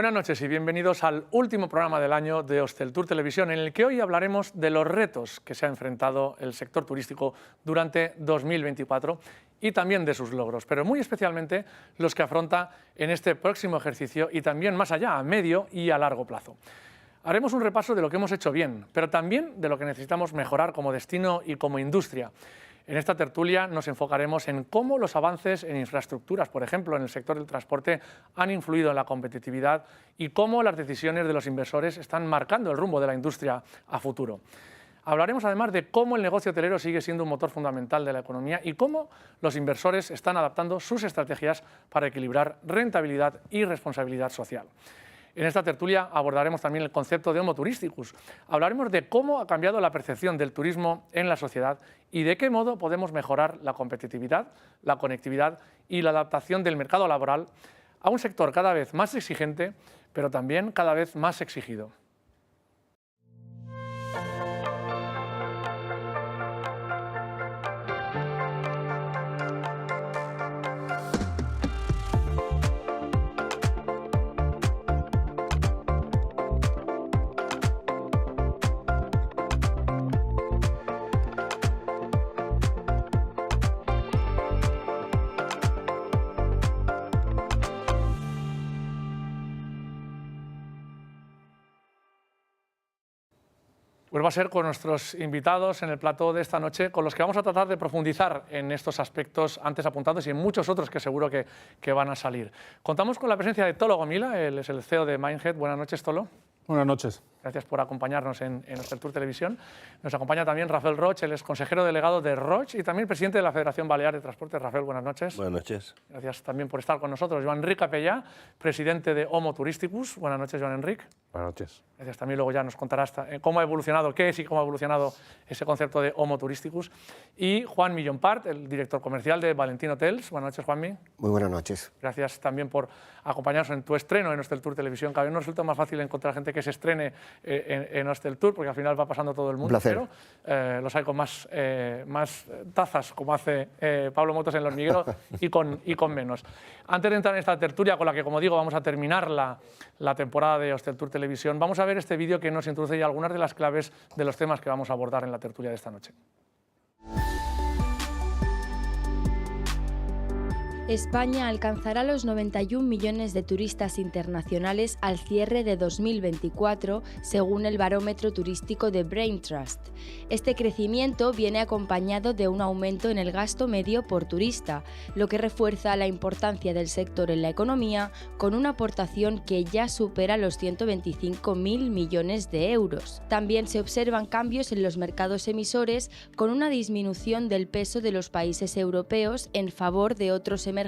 Buenas noches y bienvenidos al último programa del año de Hosteltour Televisión, en el que hoy hablaremos de los retos que se ha enfrentado el sector turístico durante 2024 y también de sus logros, pero muy especialmente los que afronta en este próximo ejercicio y también más allá, a medio y a largo plazo. Haremos un repaso de lo que hemos hecho bien, pero también de lo que necesitamos mejorar como destino y como industria. En esta tertulia nos enfocaremos en cómo los avances en infraestructuras, por ejemplo, en el sector del transporte, han influido en la competitividad y cómo las decisiones de los inversores están marcando el rumbo de la industria a futuro. Hablaremos además de cómo el negocio hotelero sigue siendo un motor fundamental de la economía y cómo los inversores están adaptando sus estrategias para equilibrar rentabilidad y responsabilidad social. En esta tertulia abordaremos también el concepto de Homo Touristicus. Hablaremos de cómo ha cambiado la percepción del turismo en la sociedad y de qué modo podemos mejorar la competitividad, la conectividad y la adaptación del mercado laboral a un sector cada vez más exigente, pero también cada vez más exigido. Pues va a ser con nuestros invitados en el plató de esta noche, con los que vamos a tratar de profundizar en estos aspectos antes apuntados y en muchos otros que seguro que van a salir. Contamos con la presencia de Tolo Gomila, él es el CEO de Mindhead. Buenas noches, Tolo. Buenas noches. Gracias por acompañarnos en Hosteltour Televisión. Nos acompaña también Rafael Roig, él es consejero delegado de Roig y también presidente de la Federación Balear de Transporte. Rafael, buenas noches. Buenas noches. Gracias también por estar con nosotros. Joan Enric Capellà, presidente de Homo Touristicus. Buenas noches, Joan Enric. Buenas noches. Gracias. También luego ya nos contarás cómo ha evolucionado, qué es y cómo ha evolucionado ese concepto de Homo Touristicus. Y Juan Millonpart, el director comercial de Valentín Hotels. Buenas noches, Juanmi. Muy buenas noches. Gracias también por acompañarnos en tu estreno en Hosteltour Televisión. Cada vez nos resulta más fácil encontrar gente que se estrene en Hosteltour, porque al final va pasando todo el mundo. Un placer. Pero los hay con más tazas, como hace Pablo Motos en El Hormiguero, y con menos. Antes de entrar en esta tertulia, con la que, como digo, vamos a terminar la temporada de Hosteltour Televisión, vamos a ver este vídeo que nos introduce ya algunas de las claves de los temas que vamos a abordar en la tertulia de esta noche. España alcanzará los 91 millones de turistas internacionales al cierre de 2024, según el barómetro turístico de Brain Trust. Este crecimiento viene acompañado de un aumento en el gasto medio por turista, lo que refuerza la importancia del sector en la economía, con una aportación que ya supera los 125.000 millones de euros. También se observan cambios en los mercados emisores, con una disminución del peso de los países europeos en favor de otros emergentes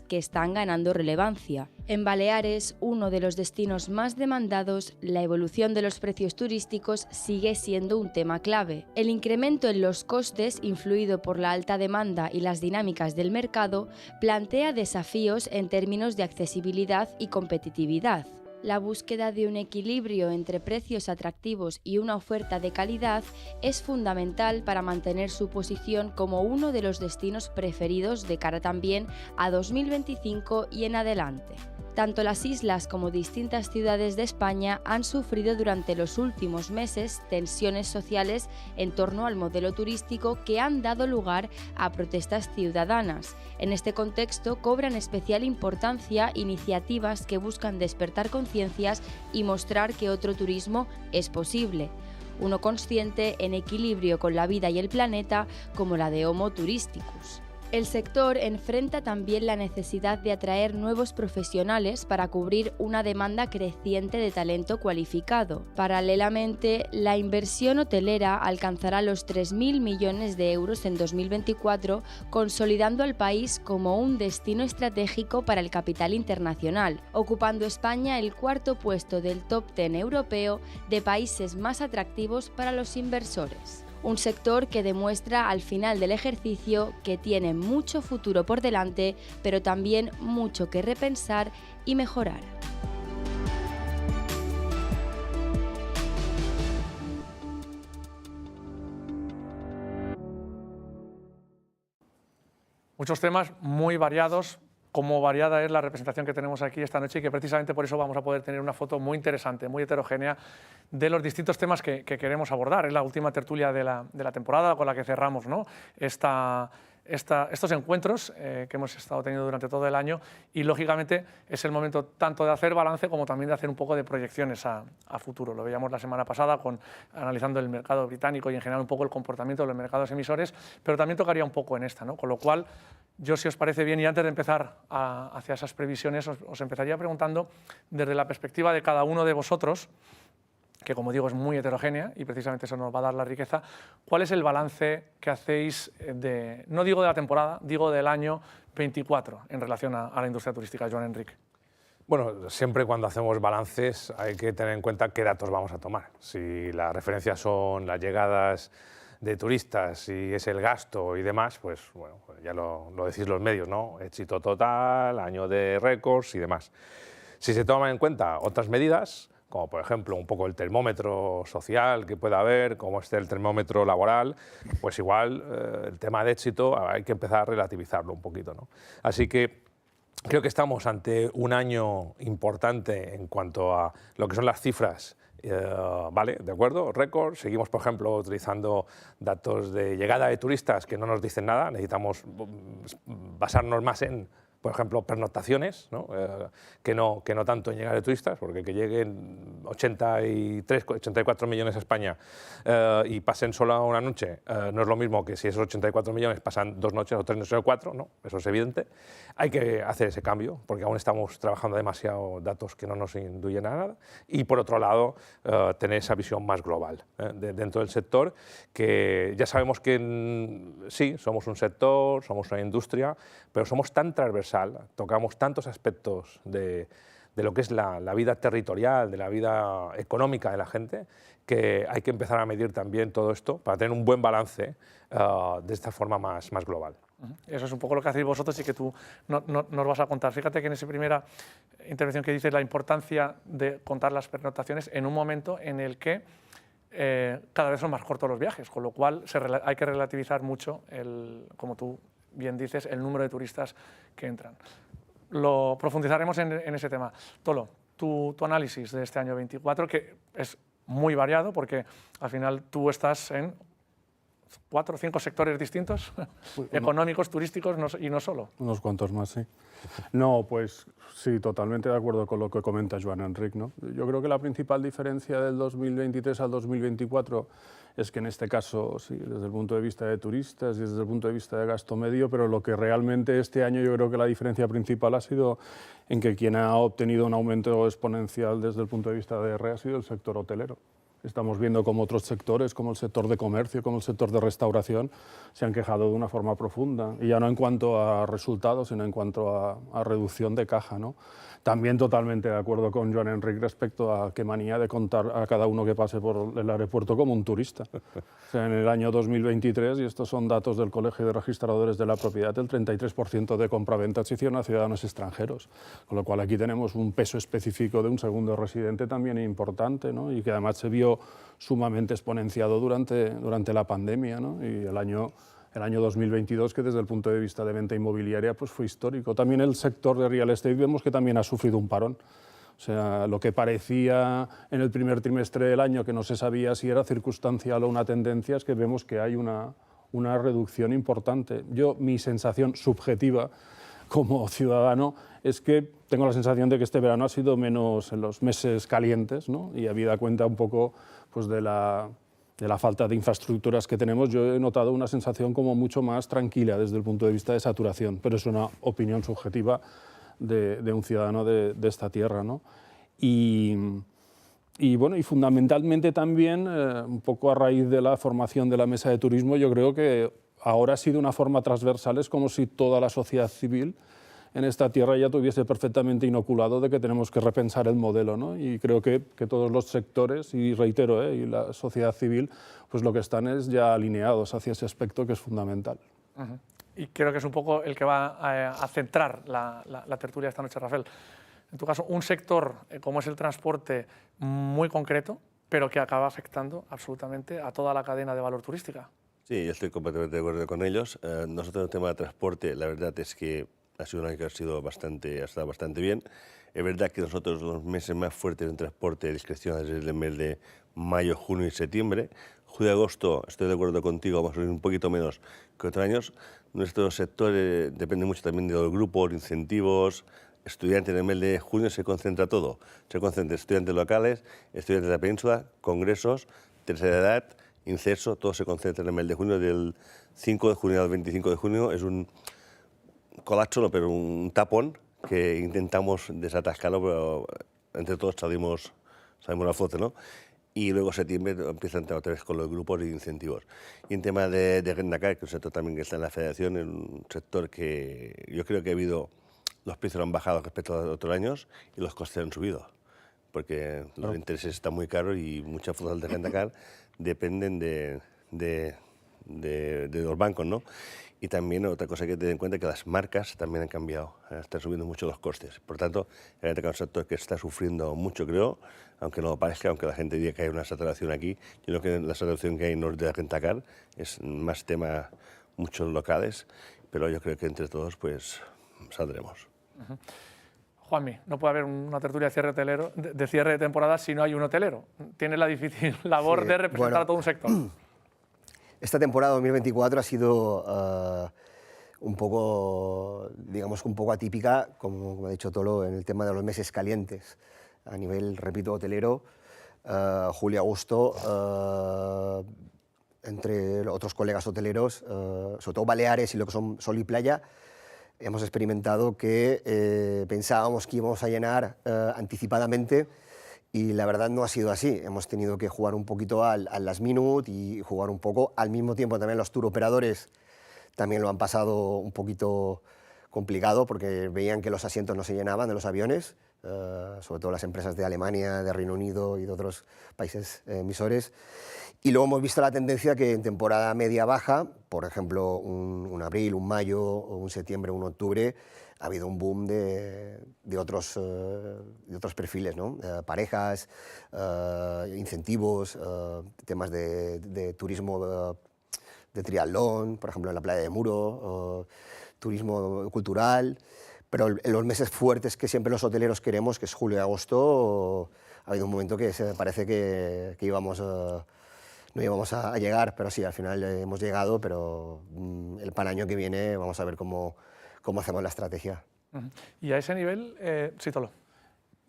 que están ganando relevancia. En Baleares, uno de los destinos más demandados, la evolución de los precios turísticos sigue siendo un tema clave. El incremento en los costes, influido por la alta demanda y las dinámicas del mercado, plantea desafíos en términos de accesibilidad y competitividad. La búsqueda de un equilibrio entre precios atractivos y una oferta de calidad es fundamental para mantener su posición como uno de los destinos preferidos de cara también a 2025 y en adelante. Tanto las islas como distintas ciudades de España han sufrido durante los últimos meses tensiones sociales en torno al modelo turístico que han dado lugar a protestas ciudadanas. En este contexto cobran especial importancia iniciativas que buscan despertar conciencias y mostrar que otro turismo es posible. Uno consciente, en equilibrio con la vida y el planeta, como la de Homo Touristicus. El sector enfrenta también la necesidad de atraer nuevos profesionales para cubrir una demanda creciente de talento cualificado. Paralelamente, la inversión hotelera alcanzará los 3.000 millones de euros en 2024, consolidando al país como un destino estratégico para el capital internacional, ocupando España el cuarto puesto del top 10 europeo de países más atractivos para los inversores. Un sector que demuestra al final del ejercicio que tiene mucho futuro por delante, pero también mucho que repensar y mejorar. Muchos temas muy variados, cómo variada es la representación que tenemos aquí esta noche y que precisamente por eso vamos a poder tener una foto muy interesante, muy heterogénea de los distintos temas que queremos abordar. Es la última tertulia de la temporada con la que cerramos, ¿no?, estos encuentros que hemos estado teniendo durante todo el año, y lógicamente es el momento tanto de hacer balance como también de hacer un poco de proyecciones a futuro. Lo veíamos la semana pasada analizando el mercado británico y en general un poco el comportamiento de los mercados emisores, pero también tocaría un poco en esta, ¿no? Con lo cual, yo, si os parece bien, y antes de empezar hacia esas previsiones, os empezaría preguntando desde la perspectiva de cada uno de vosotros, que como digo es muy heterogénea y precisamente eso nos va a dar la riqueza, ¿cuál es el balance que hacéis no digo de la temporada, digo del año 24 en relación a la industria turística? Joan Enric. Bueno, siempre cuando hacemos balances hay que tener en cuenta qué datos vamos a tomar. Si las referencias son las llegadas de turistas, si es el gasto y demás, pues bueno, ya lo decís los medios, ¿no? Éxito total, año de récords y demás. Si se toman en cuenta otras medidas, como por ejemplo un poco el termómetro social que pueda haber, como el termómetro laboral, pues igual el tema de éxito hay que empezar a relativizarlo un poquito, ¿no? Así que creo que estamos ante un año importante en cuanto a lo que son las cifras. Vale, de acuerdo, récord. Seguimos, por ejemplo, utilizando datos de llegada de turistas que no nos dicen nada. Necesitamos basarnos más en, por ejemplo, pernoctaciones, ¿no? Que no tanto en llegar de turistas, porque que lleguen 84 millones a España y pasen solo una noche, no es lo mismo que si esos 84 millones pasan 2 noches o 3 noches o 4, ¿no? Eso es evidente. Hay que hacer ese cambio, porque aún estamos trabajando demasiado datos que no nos induyen a nada. Y por otro lado, tener esa visión más global dentro del sector, que ya sabemos que sí, somos un sector, somos una industria, pero somos tan transversal, tocamos tantos aspectos de lo que es la vida territorial, de la vida económica de la gente, que hay que empezar a medir también todo esto para tener un buen balance de esta forma más global. Eso es un poco lo que hacéis vosotros y que tú nos vas a contar. Fíjate que en esa primera intervención que dices la importancia de contar las pernoctaciones en un momento en el que cada vez son más cortos los viajes, con lo cual hay que relativizar mucho, como tú bien dices, el número de turistas que entran. Lo profundizaremos en ese tema. Tolo, tu análisis de este año 24, que es muy variado porque al final tú estás en 4 o 5 sectores distintos, económicos, turísticos y no solo. Unos cuantos más, sí. No, pues sí, totalmente de acuerdo con lo que comenta Joan Enric, ¿no? Yo creo que la principal diferencia del 2023 al 2024 es que en este caso, sí, desde el punto de vista de turistas y desde el punto de vista de gasto medio, pero lo que realmente este año yo creo que la diferencia principal ha sido en que quien ha obtenido un aumento exponencial desde el punto de vista de R ha sido el sector hotelero. Estamos viendo cómo otros sectores, como el sector de comercio, como el sector de restauración, se han quejado de una forma profunda, y ya no en cuanto a resultados, sino en cuanto a reducción de caja, ¿no? También totalmente de acuerdo con Joan Enric respecto a qué manía de contar a cada uno que pase por el aeropuerto como un turista. O sea, en el año 2023, y estos son datos del Colegio de Registradores de la Propiedad, el 33% de compraventas se hicieron a ciudadanos extranjeros, con lo cual aquí tenemos un peso específico de un segundo residente también importante, ¿no? Y que además se vio sumamente exponenciado durante la pandemia, ¿no? Y el año 2022, que desde el punto de vista de venta inmobiliaria pues fue histórico. También el sector de real estate vemos que también ha sufrido un parón. O sea, lo que parecía en el primer trimestre del año que no se sabía si era circunstancial o una tendencia, es que vemos que hay una reducción importante. Mi sensación subjetiva como ciudadano es que tengo la sensación de que este verano ha sido menos en los meses calientes, ¿no? Y habida cuenta un poco pues, de la falta de infraestructuras que tenemos, yo he notado una sensación como mucho más tranquila desde el punto de vista de saturación, pero es una opinión subjetiva de un ciudadano de esta tierra, ¿no? Y bueno, y fundamentalmente también, un poco a raíz de la formación de la mesa de turismo, yo creo que ahora sí de una forma transversal es como si toda la sociedad civil en esta tierra ya tuviese perfectamente inoculado de que tenemos que repensar el modelo, ¿no? Y creo que todos los sectores, y reitero, y la sociedad civil, pues lo que están es ya alineados hacia ese aspecto que es fundamental. Y creo que es un poco el que va a centrar la tertulia esta noche, Rafael. En tu caso, un sector como es el transporte muy concreto, pero que acaba afectando absolutamente a toda la cadena de valor turística. Sí, yo estoy completamente de acuerdo con ellos. Nosotros en el tema de transporte, la verdad es que Ha sido un año que ha estado bastante bien. Es verdad que nosotros los meses más fuertes en transporte discrecional es el mes de mayo, junio y septiembre. Julio y agosto, estoy de acuerdo contigo, vamos a ir un poquito menos que otros años. Nuestro sector depende mucho también de los grupos, incentivos. Estudiantes, en el mes de junio se concentra todo. Se concentra estudiantes locales, estudiantes de la península, congresos, tercera edad, incenso, todo se concentra en el mes de junio. Del 5 de junio al 25 de junio es un colapso, no, pero un tapón que intentamos desatascarlo, pero entre todos salimos a flote, ¿no? Y luego septiembre empiezan otra vez con los grupos y incentivos. Y en tema de Rendacar, que es un sector también que está en la federación, es un sector que yo creo que los precios han bajado respecto a otros años y los costes han subido, porque los intereses están muy caros y muchas flotas de Rendacar dependen de los bancos, ¿no? Y también otra cosa que tener en cuenta es que las marcas también han cambiado, están subiendo mucho los costes. Por tanto, el Rendacar es un sector que está sufriendo mucho, creo, aunque no lo parezca, aunque la gente diga que hay una saturación aquí. Yo creo que la saturación que hay en de Rendacar es más tema muchos locales, pero yo creo que entre todos pues saldremos. Juanmi, no puede haber una tertulia de cierre de temporada si no hay un hotelero. Tiene la difícil labor de representar a todo un sector. Esta temporada 2024 ha sido un poco, digamos, un poco atípica, como ha dicho Tolo, en el tema de los meses calientes. A nivel, repito, hotelero, julio y agosto, entre otros colegas hoteleros, sobre todo Baleares y lo que son Sol y Playa, hemos experimentado que pensábamos que íbamos a llenar anticipadamente y la verdad no ha sido así. Hemos tenido que jugar un poquito al last minute y jugar un poco. Al mismo tiempo también los tour operadores también lo han pasado un poquito complicado porque veían que los asientos no se llenaban de los aviones, sobre todo las empresas de Alemania, de Reino Unido y de otros países emisores. Y luego hemos visto la tendencia que en temporada media-baja, por ejemplo, un abril, un mayo, un septiembre, un octubre, ha habido un boom de otros perfiles, ¿no? Parejas, incentivos, temas de turismo de triatlón, por ejemplo, en la playa de Muro, turismo cultural. Pero en los meses fuertes que siempre los hoteleros queremos, que es julio y agosto, ha habido un momento que parece que no íbamos a llegar, pero sí, al final hemos llegado, pero para el año que viene vamos a ver cómo hacemos la estrategia. Y a ese nivel, sí, Tolo.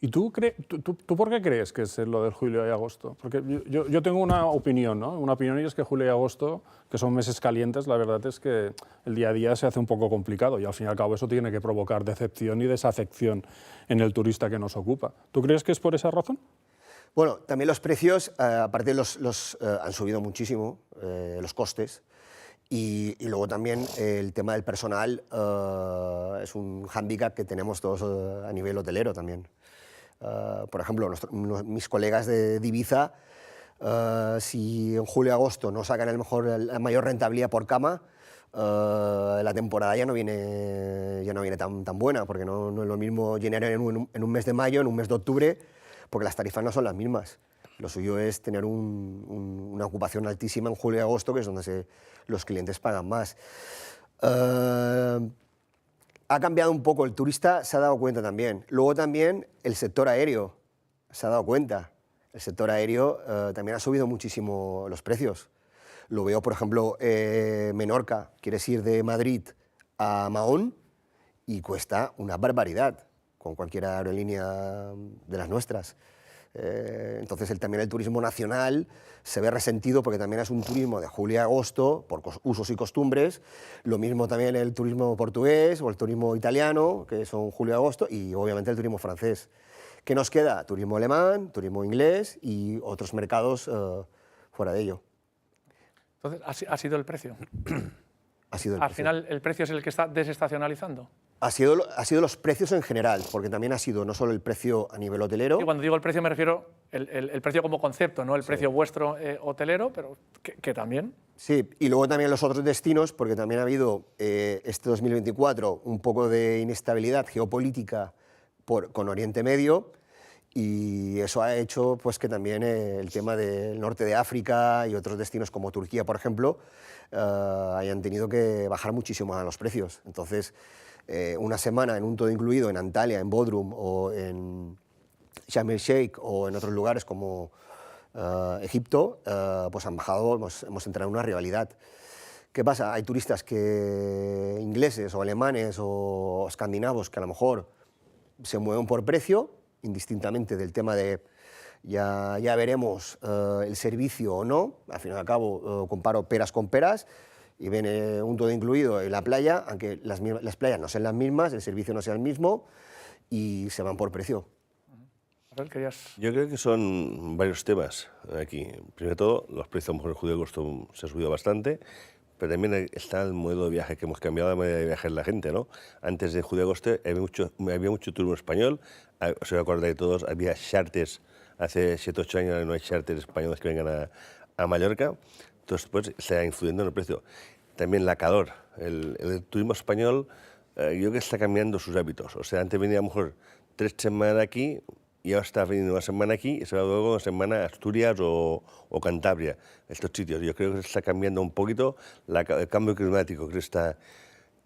¿Y tú por qué crees que es lo del julio y agosto? Porque yo tengo una opinión, ¿no? Una opinión y es que julio y agosto, que son meses calientes, la verdad es que el día a día se hace un poco complicado y al fin y al cabo eso tiene que provocar decepción y desafección en el turista que nos ocupa. ¿Tú crees que es por esa razón? Bueno, también los precios, aparte han subido muchísimo, los costes. Y luego también el tema del personal es un hándicap que tenemos todos a nivel hotelero también. Por ejemplo, mis colegas de Ibiza, si en julio y agosto no sacan la mayor rentabilidad por cama, la temporada ya no viene tan buena, porque no es lo mismo llenar en un mes de mayo, en un mes de octubre, porque las tarifas no son las mismas. Lo suyo es tener una ocupación altísima en julio y agosto, que es donde los clientes pagan más. Ha cambiado un poco, el turista se ha dado cuenta también. Luego también el sector aéreo se ha dado cuenta. El sector aéreo también ha subido muchísimo los precios. Lo veo, por ejemplo, Menorca, quieres ir de Madrid a Mahón y cuesta una barbaridad con cualquier aerolínea de las nuestras. Entonces también el turismo nacional se ve resentido porque también es un turismo de julio y agosto por usos y costumbres. Lo mismo también el turismo portugués o el turismo italiano, que son julio y agosto, y obviamente el turismo francés. ¿Qué nos queda? Turismo alemán, turismo inglés y otros mercados fuera de ello. Entonces, ¿ha sido el precio? Ha sido el Al precio. final, ¿el precio es el que está desestacionalizando? Ha sido los precios en general, porque también ha sido no solo el precio a nivel hotelero. Y cuando digo el precio me refiero el precio como concepto, no el precio vuestro hotelero, pero que también. Sí, y luego también los otros destinos, porque también ha habido este 2024 un poco de inestabilidad geopolítica con Oriente Medio Y eso ha hecho pues, que también el tema del norte de África y otros destinos como Turquía, por ejemplo, hayan tenido que bajar muchísimo más los precios. Entonces, una semana en un todo incluido en Antalya, en Bodrum o en Sharm el Sheikh o en otros lugares como Egipto, pues han bajado, hemos entrado en una rivalidad. ¿Qué pasa? Hay turistas ingleses o alemanes o escandinavos que a lo mejor se mueven por precio, indistintamente del tema de ya veremos el servicio o no. Al fin y al cabo comparo peras con peras y ven un todo incluido en la playa, aunque las playas no sean las mismas, el servicio no sea el mismo y se van por precio. Yo creo que son varios temas aquí. Primero de todo, los precios a lo mejor en julio y agosto se ha subido bastante, pero también está el modelo de viaje, que hemos cambiado la manera de viajar la gente, ¿no? Antes de julio y agosto había mucho turismo español, os acordáis de todos, había charters, hace 7 o 8 años no hay charters españoles que vengan a Mallorca, entonces pues está influyendo en el precio. También la calor, el turismo español yo creo que está cambiando sus hábitos, o sea, antes venía a lo mejor 3 semanas aquí, y ahora está viniendo una semana aquí y se va luego una semana a Asturias o Cantabria, estos sitios. Yo creo que está cambiando un poquito el cambio climático, que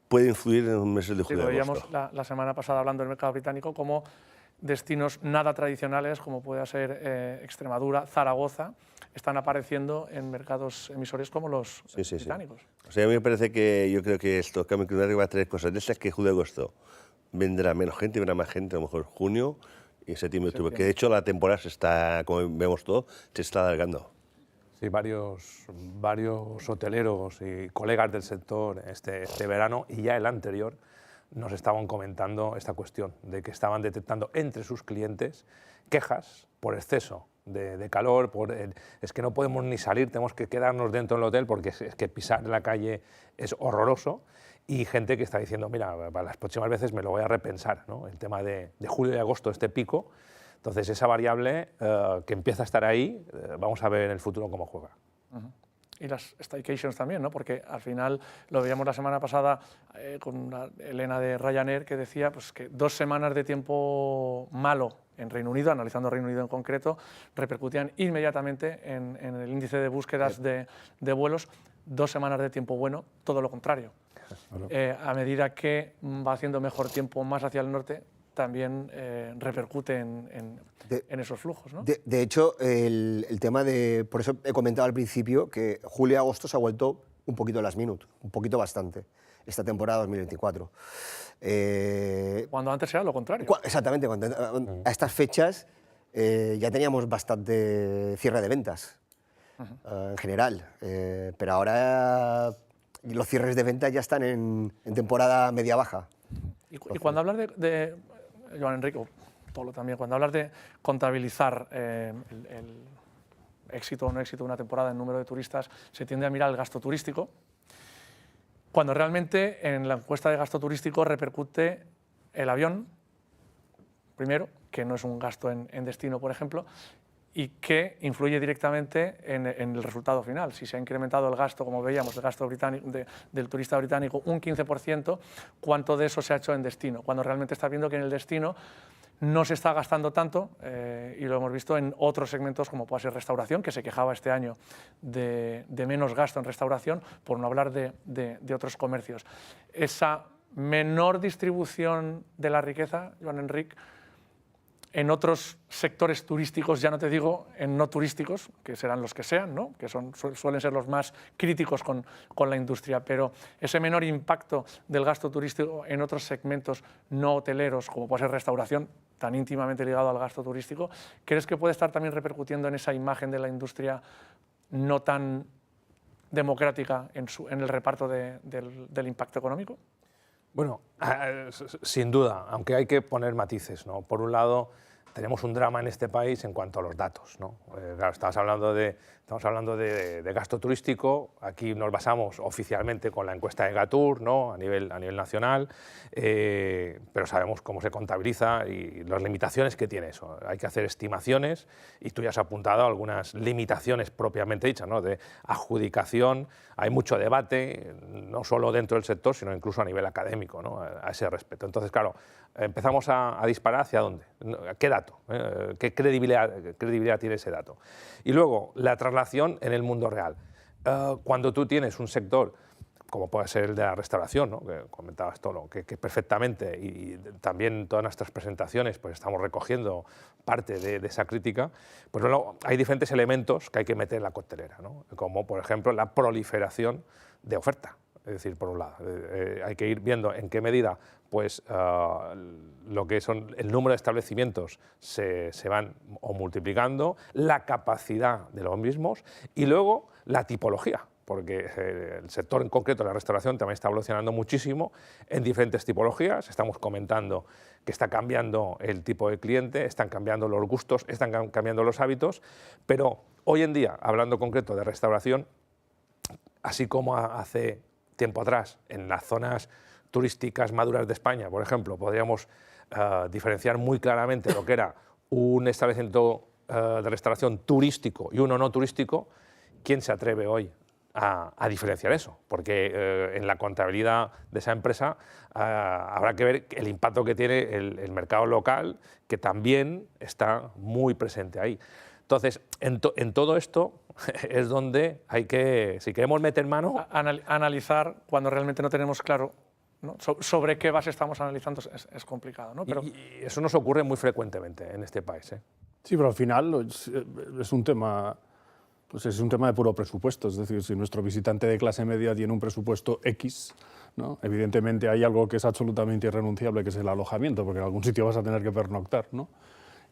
puede influir en los meses de julio y agosto. Veíamos la semana pasada hablando del mercado británico como destinos nada tradicionales, como puede ser Extremadura, Zaragoza, están apareciendo en mercados emisores como los británicos. O sea, a mí me parece que yo creo que esto, el cambio climático va a traer cosas de estas que julio y agosto vendrá menos gente, vendrá más gente, a lo mejor junio y septiembre, octubre, que de hecho la temporada se está, como vemos todo, se está alargando. Sí, varios hoteleros y colegas del sector este verano y ya el anterior nos estaban comentando esta cuestión de que estaban detectando entre sus clientes quejas por exceso de calor, es que no podemos ni salir, tenemos que quedarnos dentro del hotel porque es que pisar en la calle es horroroso, y gente que está diciendo, mira, para las próximas veces me lo voy a repensar, ¿no? El tema de julio y agosto, este pico. Entonces, esa variable que empieza a estar ahí, vamos a ver en el futuro cómo juega. Y las staycations también, ¿no? Porque al final lo veíamos la semana pasada con Elena de Ryanair, que decía pues, que 2 semanas de tiempo malo en Reino Unido, analizando Reino Unido en concreto, repercutían inmediatamente en el índice de búsquedas de vuelos. 2 semanas de tiempo bueno, todo lo contrario. A medida que va haciendo mejor tiempo más hacia el norte, también repercute en esos flujos, ¿no? De hecho, el tema de... Por eso he comentado al principio que julio y agosto se ha vuelto un poquito last minute, un poquito bastante, esta temporada 2024. Cuando antes era lo contrario. Exactamente, a estas fechas ya teníamos bastante cierre de ventas, en general, pero ahora los cierres de ventas ya están en temporada media-baja. Y cuando hablas de Joan Enrique, Tolo también, cuando hablas de contabilizar el éxito o no éxito de una temporada en número de turistas, se tiende a mirar el gasto turístico, cuando realmente en la encuesta de gasto turístico repercute el avión, primero, que no es un gasto en destino, por ejemplo, y que influye directamente en el resultado final. Si se ha incrementado el gasto, como veíamos, el gasto británico, del turista británico un 15%, ¿cuánto de eso se ha hecho en destino? Cuando realmente está viendo que en el destino no se está gastando tanto, y lo hemos visto en otros segmentos como puede ser restauración, que se quejaba este año de menos gasto en restauración, por no hablar de otros comercios. Esa menor distribución de la riqueza, Joan Enric, en otros sectores turísticos, ya no te digo en no turísticos, que serán los que sean, ¿no? Que suelen ser los más críticos con la industria, pero ese menor impacto del gasto turístico en otros segmentos no hoteleros, como puede ser restauración, tan íntimamente ligado al gasto turístico, ¿crees que puede estar también repercutiendo en esa imagen de la industria no tan democrática en el reparto del impacto económico? Bueno, sin duda, aunque hay que poner matices, ¿no? Por un lado, tenemos un drama en este país en cuanto a los datos, ¿no? Claro, estamos hablando de gasto turístico, aquí nos basamos oficialmente con la encuesta de Gatur, ¿no? a nivel nacional, pero sabemos cómo se contabiliza y las limitaciones que tiene eso. Hay que hacer estimaciones y tú ya has apuntado algunas limitaciones propiamente dichas, ¿no? De adjudicación. Hay mucho debate, no solo dentro del sector, sino incluso a nivel académico, ¿no? A ese respecto. Entonces, claro, empezamos a disparar hacia dónde, qué datos. dato, qué credibilidad tiene ese dato. Y luego, la traslación en el mundo real. Cuando tú tienes un sector como puede ser el de la restauración, ¿no? Que comentabas todo, que perfectamente, y también en todas nuestras presentaciones pues estamos recogiendo parte de esa crítica, pues luego hay diferentes elementos que hay que meter en la coctelera, ¿no? Como por ejemplo la proliferación de oferta. Es decir, por un lado, hay que ir viendo en qué medida pues, lo que son el número de establecimientos se van o multiplicando, la capacidad de los mismos y luego la tipología, porque el sector en concreto de la restauración también está evolucionando muchísimo en diferentes tipologías. Estamos comentando que está cambiando el tipo de cliente, están cambiando los gustos, están cambiando los hábitos, pero hoy en día, hablando en concreto de restauración, así como hace tiempo atrás, en las zonas turísticas maduras de España, por ejemplo, podríamos diferenciar muy claramente lo que era un establecimiento de restauración turístico y uno no turístico. ¿Quién se atreve hoy a diferenciar eso? Porque en la contabilidad de esa empresa habrá que ver el impacto que tiene el mercado local, que también está muy presente ahí. Entonces, en todo esto es donde hay que, si queremos meter mano... Analizar cuando realmente no tenemos claro, ¿no? Sobre qué base estamos analizando es complicado, ¿no? Pero... Y eso nos ocurre muy frecuentemente en este país, ¿eh? Sí, pero al final es un tema... Pues es un tema de puro presupuesto, es decir, si nuestro visitante de clase media tiene un presupuesto X, ¿no? Evidentemente hay algo que es absolutamente irrenunciable, que es el alojamiento, porque en algún sitio vas a tener que pernoctar, ¿no?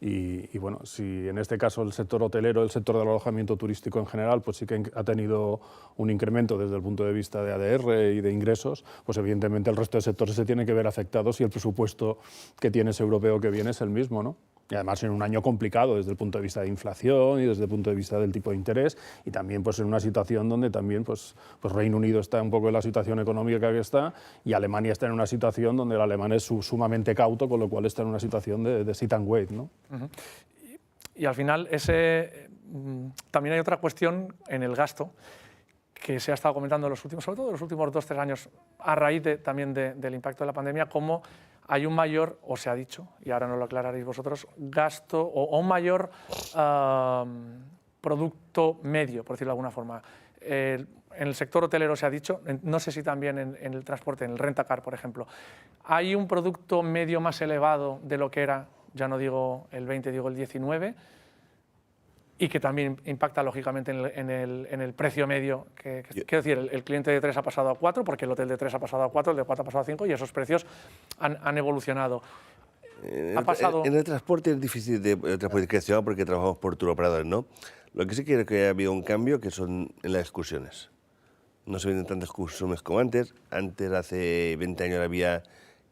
Y bueno, si en este caso el sector hotelero, el sector del alojamiento turístico en general, pues sí que ha tenido un incremento desde el punto de vista de ADR y de ingresos, pues evidentemente el resto de sectores se tienen que ver afectados y el presupuesto que tiene ese europeo que viene es el mismo, ¿no? Y además en un año complicado desde el punto de vista de inflación y desde el punto de vista del tipo de interés, y también pues en una situación donde también pues Reino Unido está un poco en la situación económica que está, y Alemania está en una situación donde el alemán es sumamente cauto, con lo cual está en una situación de sit and wait, ¿no? Uh-huh. Y al final también hay otra cuestión en el gasto que se ha estado comentando sobre todo en los últimos 2 o 3 años, a raíz también del impacto de la pandemia, cómo hay un mayor, o se ha dicho, y ahora no lo aclararéis vosotros, gasto o un mayor producto medio, por decirlo de alguna forma. En el sector hotelero se ha dicho, no sé si también en el transporte, en el rentacar, por ejemplo, hay un producto medio más elevado de lo que era, ya no digo el 20, digo el 19, y que también impacta lógicamente en el precio medio. Quiero decir, el cliente de 3 ha pasado a 4, porque el hotel de 3 ha pasado a 4, el de 4 ha pasado a 5, y esos precios han evolucionado. En el transporte es difícil de transporte discrecional porque trabajamos por turoperadores, ¿no? Lo que sí creo que ha habido un cambio, que son en las excursiones. No se venden tantas excursiones como antes. Antes, hace 20 años, había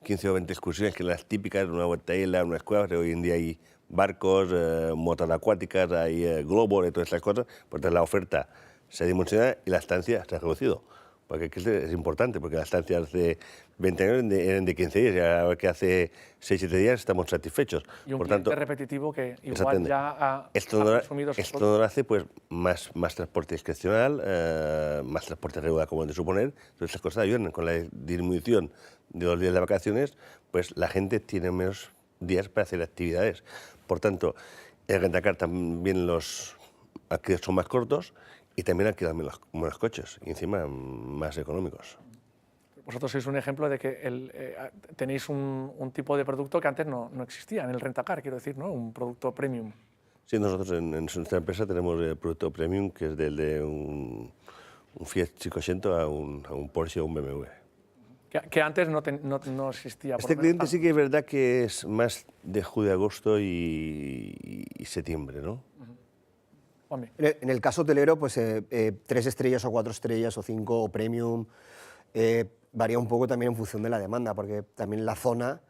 15 o 20 excursiones, que eran las típicas, una vuelta a isla, unas cuevas. Hoy en día hay barcos, motos acuáticas, hay globos y todas estas cosas. Por tanto, la oferta se ha dimensionado y la estancia se ha reducido. Porque es importante, porque las estancias hace 20 años eran de 15 días y ahora que hace 6 o 7 días estamos satisfechos. Y un por cliente tanto, repetitivo que igual ya ha consumido esos esto nos hace pues, más transporte discrecional, más transporte regular, como de suponer. Todas estas cosas ayudan. Con la disminución de los días de vacaciones, pues la gente tiene menos días para hacer actividades. Por tanto, el rentacar también los alquileres son más cortos y también alquilan menos coches, y encima más económicos. Vosotros sois un ejemplo de que tenéis un tipo de producto que antes no existía en el rentacar, quiero decir, ¿no? Un producto premium. Sí, nosotros en nuestra empresa tenemos el producto premium, que es de un Fiat 500 a un Porsche o un BMW. Que antes no existía. Este cliente sí que es verdad que es más de julio, agosto y septiembre, ¿no? En el caso hotelero, pues 3 estrellas o 4 estrellas o 5 o premium, varía un poco también en función de la demanda, porque también la zona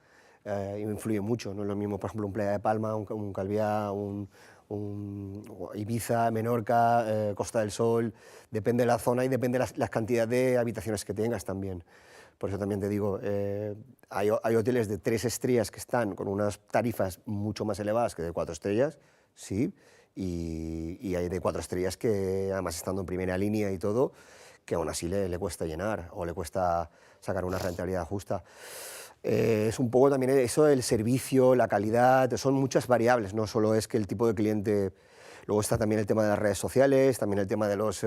influye mucho. No es lo mismo, por ejemplo, un Playa de Palma, un Calviá, un Ibiza, Menorca, Costa del Sol. Depende de la zona y depende de las cantidades de habitaciones que tengas también. Por eso también te digo, hay hoteles de 3 estrellas que están con unas tarifas mucho más elevadas que de 4 estrellas, sí, y hay de 4 estrellas que, además estando en primera línea y todo, que aún así le cuesta llenar o le cuesta sacar una rentabilidad justa. Es un poco también eso del servicio, la calidad, son muchas variables, no solo es que el tipo de cliente, luego está también el tema de las redes sociales, también el tema de los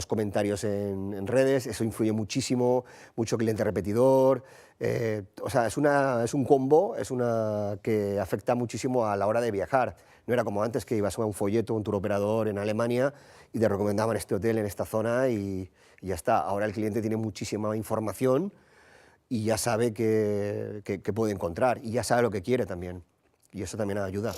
comentarios en redes, eso influye muchísimo, mucho cliente repetidor, o sea, es un combo, que afecta muchísimo a la hora de viajar. No era como antes que ibas a un folleto, un tour operador en Alemania y te recomendaban este hotel en esta zona y ya está. Ahora el cliente tiene muchísima información y ya sabe qué puede encontrar y ya sabe lo que quiere también. Y eso también ayuda.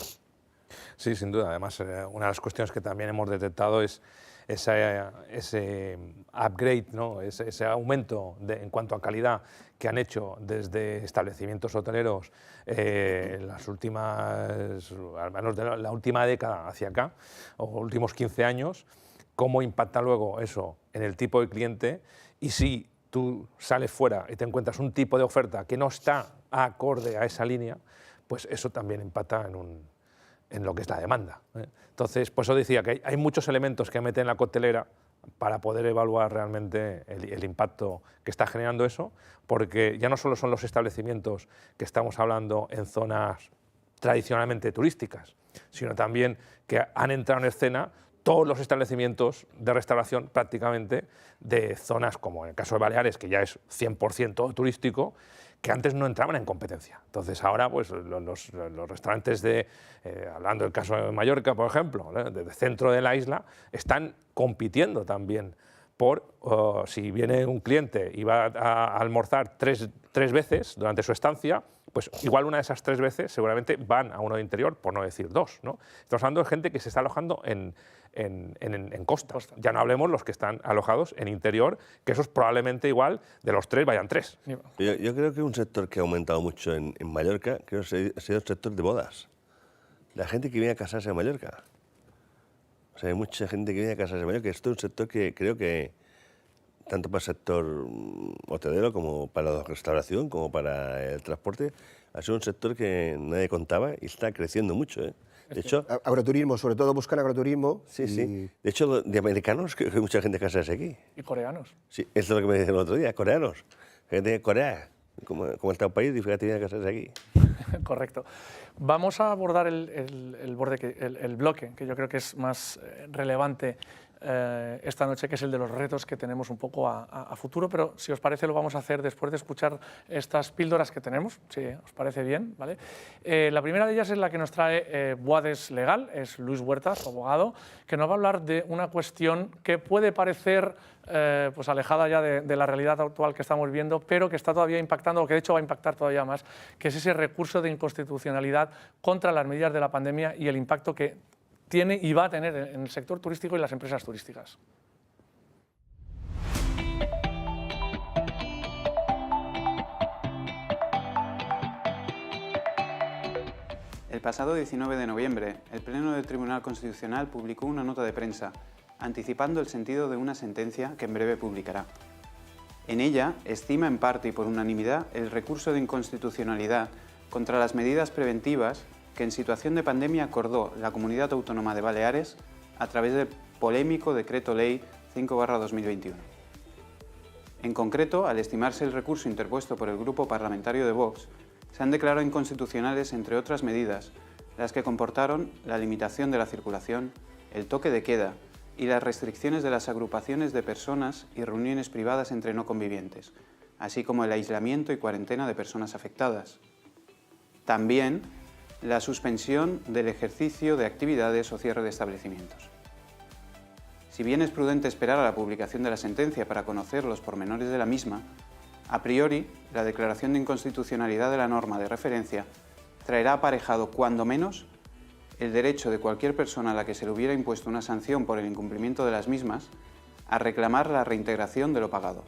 Sí, sin duda. Además, una de las cuestiones que también hemos detectado es ese upgrade, ¿no? ese aumento en cuanto a calidad que han hecho desde establecimientos hoteleros las últimas, al menos de la última década hacia acá, o últimos 15 años, cómo impacta luego eso en el tipo de cliente y si tú sales fuera y te encuentras un tipo de oferta que no está acorde a esa línea, pues eso también impacta en lo que es la demanda. Entonces, por eso decía que hay muchos elementos que meten en la coctelera para poder evaluar realmente el impacto que está generando eso, porque ya no solo son los establecimientos que estamos hablando en zonas tradicionalmente turísticas, sino también que han entrado en escena todos los establecimientos de restauración prácticamente de zonas como en el caso de Baleares, que ya es 100% turístico, que antes no entraban en competencia. Entonces ahora pues, los restaurantes hablando del caso de Mallorca, por ejemplo, del centro de la isla, están compitiendo también por si viene un cliente y va a almorzar tres veces durante su estancia, pues igual una de esas 3 veces seguramente van a uno de interior, por no decir 2, ¿no? Estamos hablando de gente que se está alojando en costa. Ya no hablemos los que están alojados en interior, que esos probablemente igual de los 3 vayan 3. Yo creo que un sector que ha aumentado mucho en Mallorca creo que ha sido el sector de bodas. La gente que viene a casarse en Mallorca. O sea, hay mucha gente que viene a casarse en Mallorca. Esto es un sector que creo que tanto para el sector hotelero como para la restauración, como para el transporte, ha sido un sector que nadie contaba y está creciendo mucho, ¿eh? De hecho, agroturismo, sobre todo buscan agroturismo. Sí, sí. De hecho, de americanos, que hay mucha gente que casarse aquí. Y coreanos. Sí, eso es lo que me decían el otro día, coreanos. Gente de Corea, como está un país, y fíjate, viene a casarse aquí. Correcto. Vamos a abordar el bloque que yo creo que es más relevante esta noche, que es el de los retos que tenemos un poco a futuro, pero si os parece lo vamos a hacer después de escuchar estas píldoras que tenemos, si os parece bien, ¿vale? La primera de ellas es la que nos trae Boades Legal, es Luis Huertas, abogado, que nos va a hablar de una cuestión que puede parecer pues alejada ya de la realidad actual que estamos viendo, pero que está todavía impactando, o que de hecho va a impactar todavía más, que es ese recurso de inconstitucionalidad contra las medidas de la pandemia y el impacto que tiene y va a tener en el sector turístico y las empresas turísticas. El pasado 19 de noviembre, el Pleno del Tribunal Constitucional publicó una nota de prensa anticipando el sentido de una sentencia que en breve publicará. En ella, estima en parte y por unanimidad el recurso de inconstitucionalidad contra las medidas preventivas que en situación de pandemia acordó la Comunidad Autónoma de Baleares a través del polémico Decreto Ley 5/2021. En concreto, al estimarse el recurso interpuesto por el Grupo Parlamentario de Vox, se han declarado inconstitucionales, entre otras medidas, las que comportaron la limitación de la circulación, el toque de queda y las restricciones de las agrupaciones de personas y reuniones privadas entre no convivientes, así como el aislamiento y cuarentena de personas afectadas. También la suspensión del ejercicio de actividades o cierre de establecimientos. Si bien es prudente esperar a la publicación de la sentencia para conocer los pormenores de la misma, a priori, la declaración de inconstitucionalidad de la norma de referencia traerá aparejado, cuando menos, el derecho de cualquier persona a la que se le hubiera impuesto una sanción por el incumplimiento de las mismas a reclamar la reintegración de lo pagado.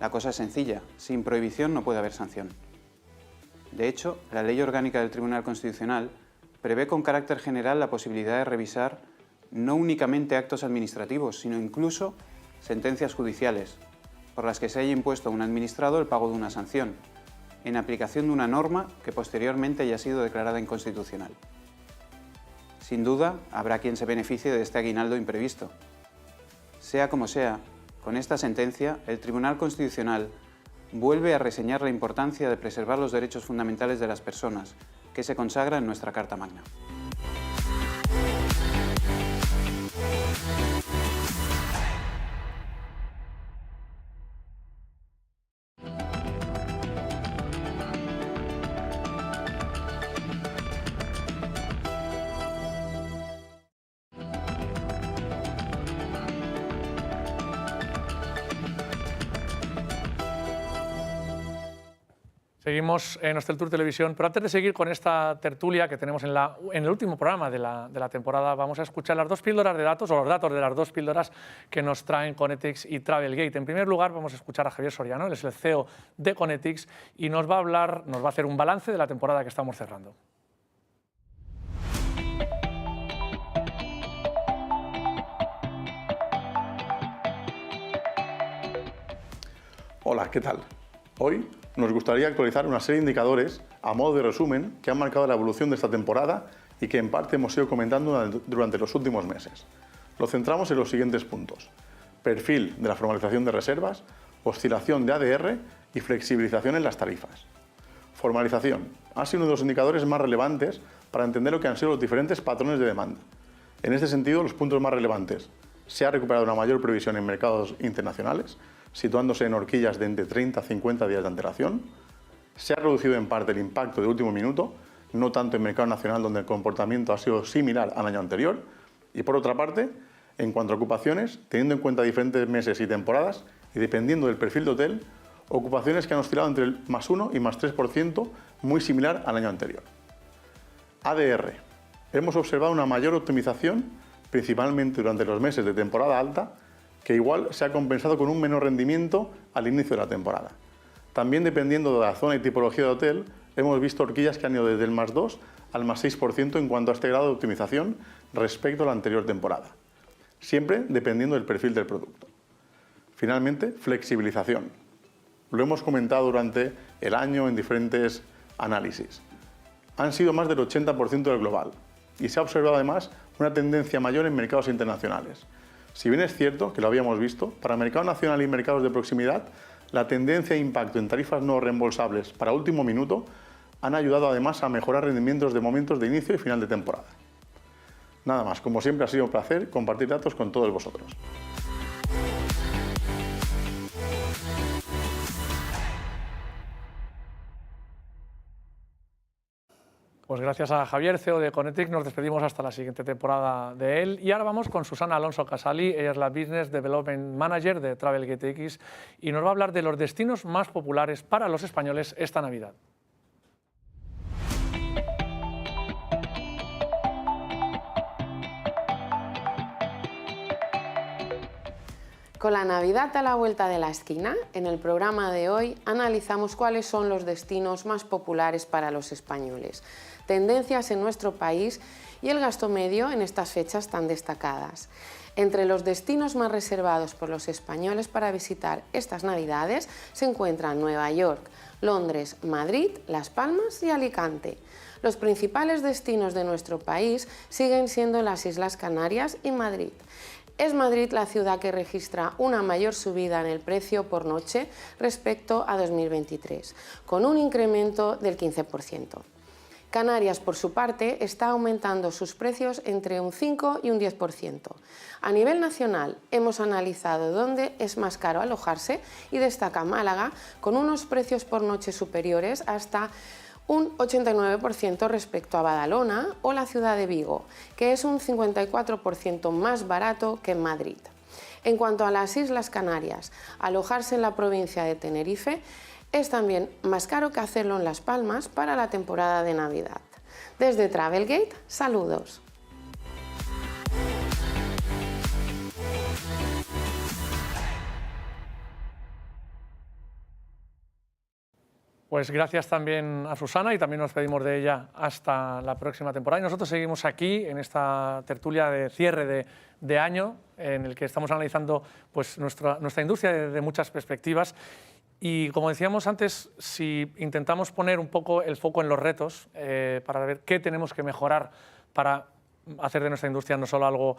La cosa es sencilla, sin prohibición no puede haber sanción. De hecho, la Ley Orgánica del Tribunal Constitucional prevé con carácter general la posibilidad de revisar no únicamente actos administrativos, sino incluso sentencias judiciales, por las que se haya impuesto a un administrado el pago de una sanción, en aplicación de una norma que posteriormente haya sido declarada inconstitucional. Sin duda, habrá quien se beneficie de este aguinaldo imprevisto. Sea como sea, con esta sentencia, el Tribunal Constitucional vuelve a reseñar la importancia de preservar los derechos fundamentales de las personas, que se consagra en nuestra Carta Magna. Seguimos en Hostel Tour Televisión, pero antes de seguir con esta tertulia que tenemos en el último programa de la temporada, vamos a escuchar las dos píldoras de datos, o los datos de las dos píldoras que nos traen Conetix y Travelgate. En primer lugar, vamos a escuchar a Javier Soriano, él es el CEO de Conetix, y nos va a hacer un balance de la temporada que estamos cerrando. Hola, ¿qué tal? Hoy nos gustaría actualizar una serie de indicadores a modo de resumen que han marcado la evolución de esta temporada y que en parte hemos ido comentando durante los últimos meses. Lo centramos en los siguientes puntos: perfil de la formalización de reservas, oscilación de ADR y flexibilización en las tarifas. Formalización ha sido uno de los indicadores más relevantes para entender lo que han sido los diferentes patrones de demanda. En este sentido, los puntos más relevantes: se ha recuperado una mayor previsión en mercados internacionales, situándose en horquillas de entre 30 a 50 días de antelación. Se ha reducido en parte el impacto de último minuto, no tanto en mercado nacional, donde el comportamiento ha sido similar al año anterior. Y por otra parte, en cuanto a ocupaciones, teniendo en cuenta diferentes meses y temporadas y dependiendo del perfil de hotel, ocupaciones que han oscilado entre el +1 y +3%, muy similar al año anterior. ADR. Hemos observado una mayor optimización, principalmente durante los meses de temporada alta, que igual se ha compensado con un menor rendimiento al inicio de la temporada. También, dependiendo de la zona y tipología de hotel, hemos visto horquillas que han ido desde el +2 al +6% en cuanto a este grado de optimización respecto a la anterior temporada, siempre dependiendo del perfil del producto. Finalmente, flexibilización. Lo hemos comentado durante el año en diferentes análisis. Han sido más del 80% del global y se ha observado además una tendencia mayor en mercados internacionales. Si bien es cierto que lo habíamos visto, para mercado nacional y mercados de proximidad, la tendencia e impacto en tarifas no reembolsables para último minuto han ayudado además a mejorar rendimientos de momentos de inicio y final de temporada. Nada más, como siempre ha sido un placer compartir datos con todos vosotros. Pues gracias a Javier, CEO de Conetix, nos despedimos hasta la siguiente temporada de él. Y ahora vamos con Susana Alonso Casali, ella es la Business Development Manager de Travelgate X y nos va a hablar de los destinos más populares para los españoles esta Navidad. Con la Navidad a la vuelta de la esquina, en el programa de hoy analizamos cuáles son los destinos más populares para los españoles, tendencias en nuestro país y el gasto medio en estas fechas tan destacadas. Entre los destinos más reservados por los españoles para visitar estas Navidades se encuentran Nueva York, Londres, Madrid, Las Palmas y Alicante. Los principales destinos de nuestro país siguen siendo las Islas Canarias y Madrid. Es Madrid la ciudad que registra una mayor subida en el precio por noche respecto a 2023, con un incremento del 15%. Canarias, por su parte, está aumentando sus precios entre un 5 y un 10%. A nivel nacional, hemos analizado dónde es más caro alojarse y destaca Málaga, con unos precios por noche superiores hasta un 89% respecto a Badalona o la ciudad de Vigo, que es un 54% más barato que en Madrid. En cuanto a las Islas Canarias, alojarse en la provincia de Tenerife es también más caro que hacerlo en Las Palmas para la temporada de Navidad. Desde Travelgate, saludos. Pues gracias también a Susana y también nos despedimos de ella hasta la próxima temporada. Y nosotros seguimos aquí en esta tertulia de cierre de año en el que estamos analizando pues, nuestra industria desde muchas perspectivas. Y como decíamos antes, si intentamos poner un poco el foco en los retos para ver qué tenemos que mejorar para hacer de nuestra industria no solo algo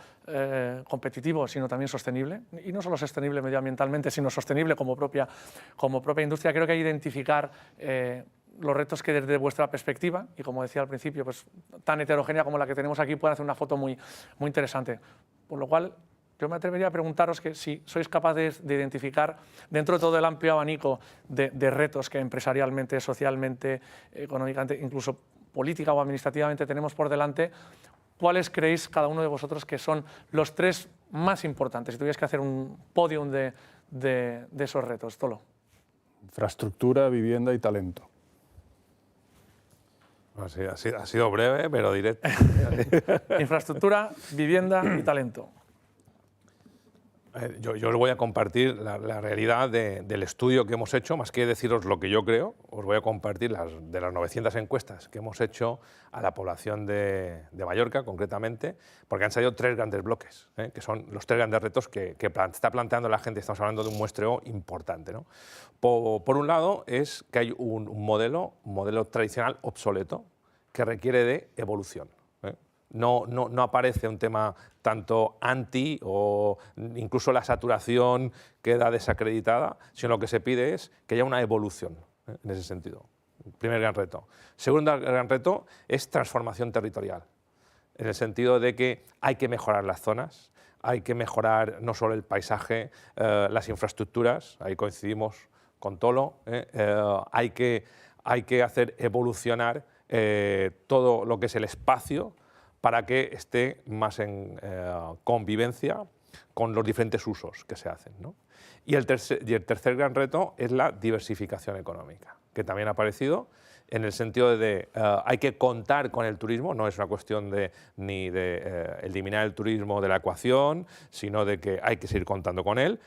competitivo, sino también sostenible, y no solo sostenible medioambientalmente, sino sostenible como propia industria. Creo que hay que identificar los retos que desde vuestra perspectiva, y como decía al principio, pues, tan heterogénea como la que tenemos aquí, pueden hacer una foto muy interesante. Por lo cual, yo me atrevería a preguntaros que si sois capaces de identificar, dentro de todo el amplio abanico de retos que empresarialmente, socialmente, económicamente, incluso política o administrativamente tenemos por delante, ¿cuáles creéis cada uno de vosotros que son los 3 más importantes? Si tuvierais que hacer un podium de esos retos, Tolo. Infraestructura, vivienda y talento. Ha sido breve, pero directo. Infraestructura, vivienda y talento. Yo os voy a compartir la realidad del estudio que hemos hecho, más que deciros lo que yo creo, os voy a compartir de las 900 encuestas que hemos hecho a la población de Mallorca, concretamente, porque han salido 3 grandes bloques, que son los 3 grandes retos que está planteando la gente. Estamos hablando de un muestreo importante, ¿no? Por un lado, es que hay un modelo tradicional obsoleto que requiere de evolución. No aparece un tema tanto anti o incluso la saturación queda desacreditada, sino lo que se pide es que haya una evolución en ese sentido. Primer gran reto. Segundo gran reto es transformación territorial, en el sentido de que hay que mejorar las zonas, hay que mejorar no solo el paisaje, las infraestructuras, ahí coincidimos con Tolo, hay que hacer evolucionar todo lo que es el espacio para que esté más en convivencia con los diferentes usos que se hacen, ¿no? Y el tercer gran reto es la diversificación económica, que también ha aparecido en el sentido de hay que contar con el turismo, no es una cuestión ni de eliminar el turismo de la ecuación, sino de que hay que seguir contando con él,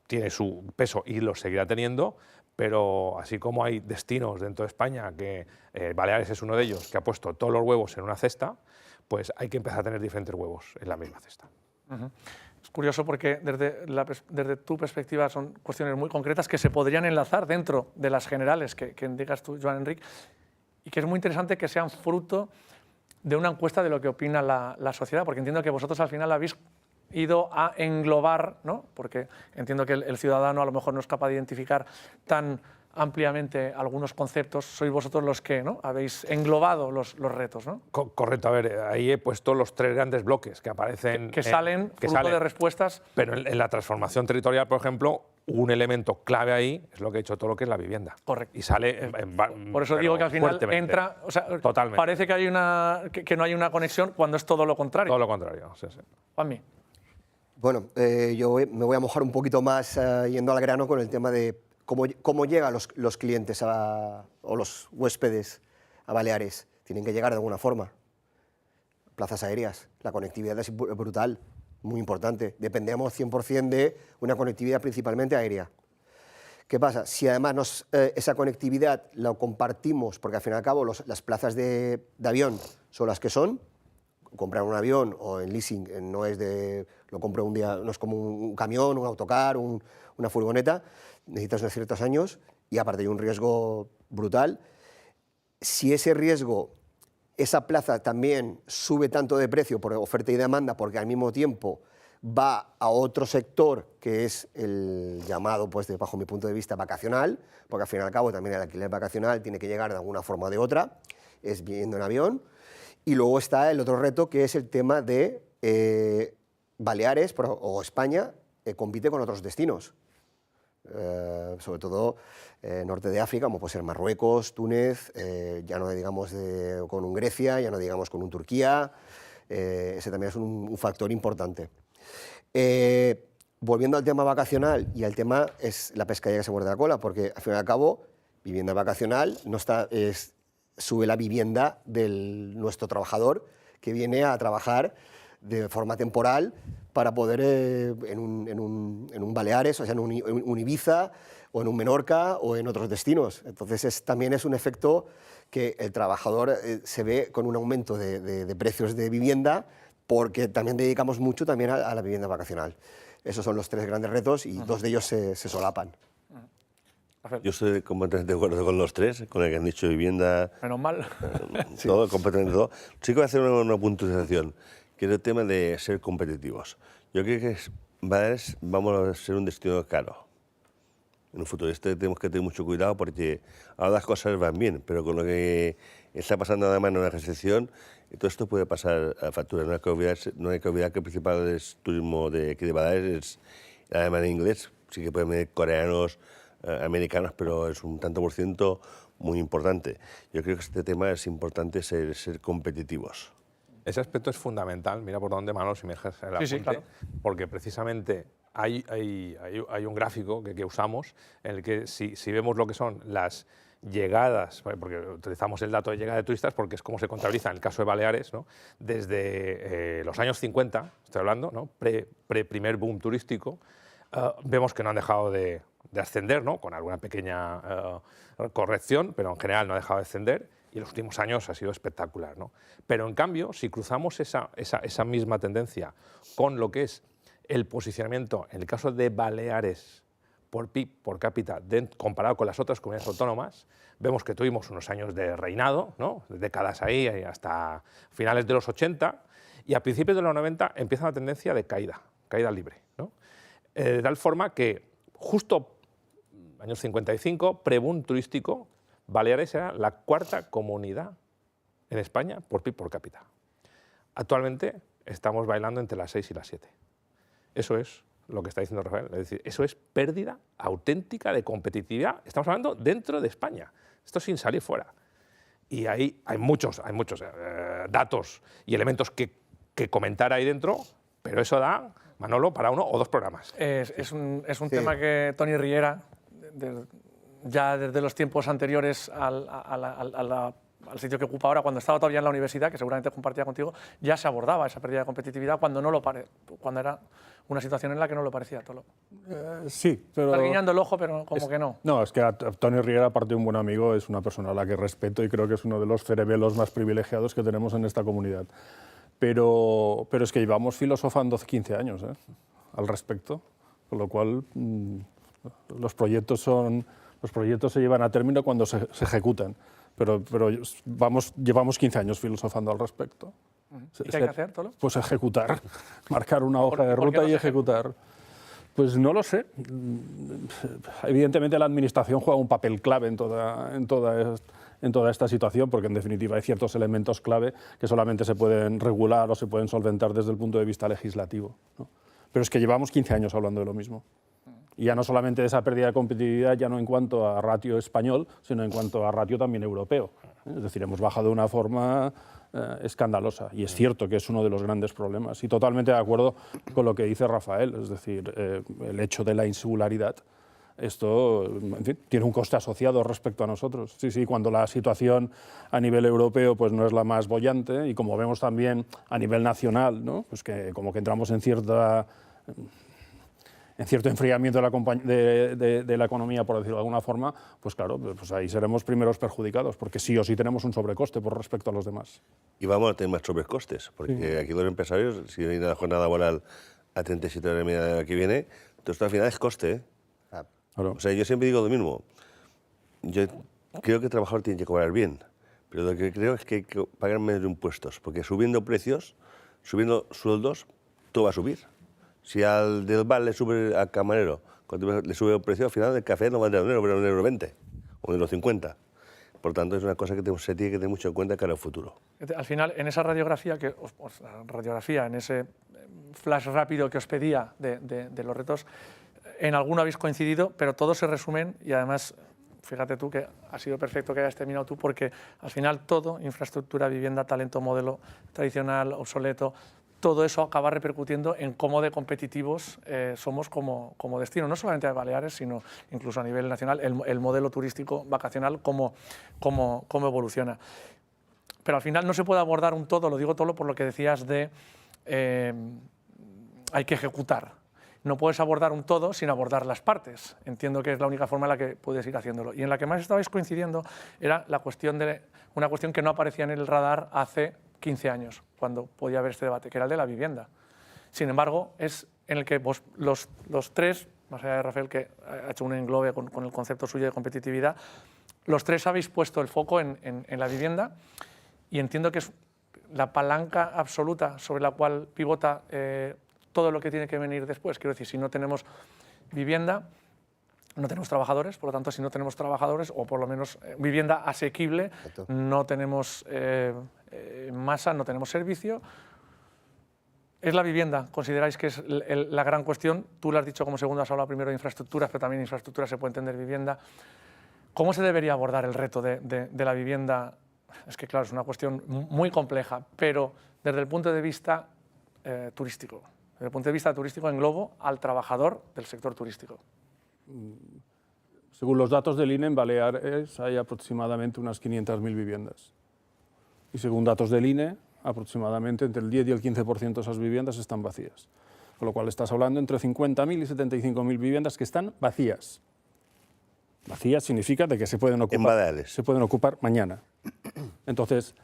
tiene su peso y lo seguirá teniendo, pero así como hay destinos dentro de España, que Baleares es uno de ellos, que ha puesto todos los huevos en una cesta, pues hay que empezar a tener diferentes huevos en la misma cesta. Es curioso porque desde tu perspectiva son cuestiones muy concretas que se podrían enlazar dentro de las generales que indicas tú, Joan Enric, y que es muy interesante que sean fruto de una encuesta de lo que opina la sociedad, porque entiendo que vosotros al final habéis ido a englobar, ¿no? Porque entiendo que el ciudadano a lo mejor no es capaz de identificar tan ampliamente algunos conceptos, sois vosotros los que, ¿no?, habéis englobado los retos, ¿no? Correcto, a ver, ahí he puesto los 3 grandes bloques que aparecen... Que salen fruto de respuestas... Pero en la transformación territorial, por ejemplo, un elemento clave ahí es lo que he dicho, todo lo que es la vivienda. Correcto. Y sale... Por eso digo que al final entra... O sea, totalmente. Parece que, que no hay una conexión cuando es todo lo contrario. Todo lo contrario, sí, sí. Juanmi. Bueno, yo me voy a mojar un poquito más yendo al grano con el tema de cómo llegan los clientes o los huéspedes a Baleares. Tienen que llegar de alguna forma. Plazas aéreas, la conectividad es brutal, muy importante. Dependemos 100% de una conectividad principalmente aérea. ¿Qué pasa? Si además esa conectividad la compartimos, porque al fin y al cabo las plazas de avión son las que son, comprar un avión o en leasing no es lo compro un día, no es como un camión, un autocar, una furgoneta, necesitas unos ciertos años y aparte hay un riesgo brutal. Si ese riesgo, esa plaza también sube tanto de precio por oferta y demanda, porque al mismo tiempo va a otro sector que es el llamado, pues, bajo mi punto de vista, vacacional, porque al fin y al cabo también el alquiler vacacional tiene que llegar de alguna forma o de otra, es viniendo en avión. Y luego está el otro reto, que es el tema de Baleares o España compite con otros destinos, sobre todo norte de África, como puede ser Marruecos, Túnez, ya no digamos con un Grecia, ya no digamos con un Turquía, ese también es un factor importante. Volviendo al tema vacacional, y al tema es la pescadilla que se muerde la cola, porque al fin y al cabo, vivienda vacacional no está... sube la vivienda de nuestro trabajador que viene a trabajar de forma temporal para poder en un Baleares, o sea, en un Ibiza o en un Menorca o en otros destinos. Entonces también es un efecto que el trabajador se ve con un aumento de precios de vivienda porque también dedicamos mucho también a la vivienda vacacional. Esos son los 3 grandes retos y 2 de ellos se solapan. Rafael. Yo estoy completamente de acuerdo con los tres, con el que han dicho vivienda, Menos mal. todo, completamente todo. Sí que voy a hacer una puntualización, que es el tema de ser competitivos. Yo creo que Baleares vamos a ser un destino caro. En un futuro tenemos que tener mucho cuidado porque ahora las cosas van bien, pero con lo que está pasando además en una recesión, todo esto puede pasar a factura. No hay que olvidar que el principal turismo de aquí de Baleares es además en inglés. Sí que pueden venir coreanos, americanos, pero es un tanto por ciento muy importante. Yo creo que este tema es importante ser competitivos. Ese aspecto es fundamental, mira por dónde, Manolo, si me dejas el apunte, Sí, claro. porque precisamente hay un gráfico que usamos en el que si vemos lo que son las llegadas, porque utilizamos el dato de llegada de turistas porque es como se contabiliza en el caso de Baleares, ¿no? Desde los años 50, estoy hablando, ¿no? Primer boom turístico, vemos que no han dejado de ascender, ¿no? Con alguna pequeña corrección, pero en general no ha dejado de ascender. Y en los últimos años ha sido espectacular, ¿no? Pero en cambio, si cruzamos esa misma tendencia con lo que es el posicionamiento, en el caso de Baleares por PIB, por cápita, comparado con las otras comunidades autónomas, vemos que tuvimos unos años de reinado, ¿no? Décadas ahí hasta finales de los 80, y a principios de los 90 empieza una tendencia de caída libre, ¿no? De tal forma que justo años 55, pre-boom turístico, Baleares era la cuarta comunidad en España por PIB por cápita. Actualmente estamos bailando entre las 6 y las 7. Eso es lo que está diciendo Rafael. Es decir, eso es pérdida auténtica de competitividad. Estamos hablando dentro de España. Esto sin salir fuera. Y ahí hay muchos datos y elementos que comentar ahí dentro, pero eso da, Manolo, para uno o dos programas. Es un tema que Toni Riera, ya desde los tiempos anteriores al sitio que ocupa ahora, cuando estaba todavía en la universidad, que seguramente compartía contigo, ya se abordaba esa pérdida de competitividad cuando era una situación en la que no lo parecía, Tolo. Sí, pero... Estás guiñando el ojo, pero como que no. No, es que Toni Riera, aparte de un buen amigo, es una persona a la que respeto y creo que es uno de los cerebelos más privilegiados que tenemos en esta comunidad. Pero es que llevamos filosofando 15 años al respecto, con lo cual los proyectos se llevan a término cuando se ejecutan, pero llevamos 15 años filosofando al respecto. ¿Y qué hay que hacer, Tolo? Pues ejecutar, marcar una hoja de ruta y ejecutar. Pues no lo sé. Evidentemente la administración juega un papel clave en toda esta situación, porque en definitiva hay ciertos elementos clave que solamente se pueden regular o se pueden solventar desde el punto de vista legislativo, ¿no? Pero es que llevamos 15 años hablando de lo mismo. Y ya no solamente de esa pérdida de competitividad, ya no en cuanto a ratio español, sino en cuanto a ratio también europeo. Es decir, hemos bajado de una forma escandalosa. Y es cierto que es uno de los grandes problemas. Y totalmente de acuerdo con lo que dice Rafael. Es decir, el hecho de la insularidad, esto, en fin, tiene un coste asociado respecto a nosotros. Sí, cuando la situación a nivel europeo pues no es la más boyante, y como vemos también a nivel nacional, ¿no? Pues que como que entramos en cierto enfriamiento de la economía, por decirlo de alguna forma, pues claro, pues ahí seremos primeros perjudicados, porque sí o sí tenemos un sobrecoste por respecto a los demás. Y vamos a tener más sobrecostes, porque aquí los empresarios, si viene la jornada laboral a 37 horas y media que viene, todo esto al final es coste, ¿eh? Claro. O sea, yo siempre digo lo mismo. Yo creo que el trabajador tiene que cobrar bien, pero lo que creo es que hay que pagar menos impuestos, porque subiendo precios, subiendo sueldos, todo va a subir. Si al del bar le sube al camarero, cuando le sube el precio, al final el café no vale €1, pero €1,20 o €1,50. Por tanto, es una cosa que se tiene que tener mucho en cuenta cara al futuro. Al final, en esa radiografía, en ese flash rápido que os pedía de los retos, en alguno habéis coincidido, pero todos se resumen, y además, fíjate tú que ha sido perfecto que hayas terminado tú, porque al final todo, infraestructura, vivienda, talento, modelo tradicional, obsoleto, todo eso acaba repercutiendo en cómo de competitivos somos como destino, no solamente de Baleares, sino incluso a nivel nacional, el modelo turístico vacacional, cómo evoluciona. Pero al final no se puede abordar un todo, lo digo todo por lo que decías de hay que ejecutar. No puedes abordar un todo sin abordar las partes. Entiendo que es la única forma en la que puedes ir haciéndolo. Y en la que más estabais coincidiendo era la cuestión una cuestión que no aparecía en el radar hace 15 años, cuando podía haber este debate, que era el de la vivienda. Sin embargo, es en el que los tres más allá de Rafael, que ha hecho un englobe con el concepto suyo de competitividad, los tres habéis puesto el foco en la vivienda y entiendo que es la palanca absoluta sobre la cual pivota todo lo que tiene que venir después. Quiero decir, si no tenemos vivienda, no tenemos trabajadores, por lo tanto, si no tenemos trabajadores, o por lo menos vivienda asequible, no tenemos masa, no tenemos servicio. ¿Es la vivienda? ¿Consideráis que es la gran cuestión? Tú lo has dicho como segundo, has hablado primero de infraestructuras, pero también infraestructuras se puede entender vivienda. ¿Cómo se debería abordar el reto de la vivienda? Es que, claro, es una cuestión muy compleja, pero desde el punto de vista turístico. Desde el punto de vista turístico, englobo al trabajador del sector turístico. Según los datos del INE, en Baleares hay aproximadamente unas 500.000 viviendas. Y según datos del INE, aproximadamente entre el 10 y el 15% de esas viviendas están vacías. Con lo cual estás hablando entre 50.000 y 75.000 viviendas que están vacías. Vacías significa de que se pueden ocupar mañana. Entonces,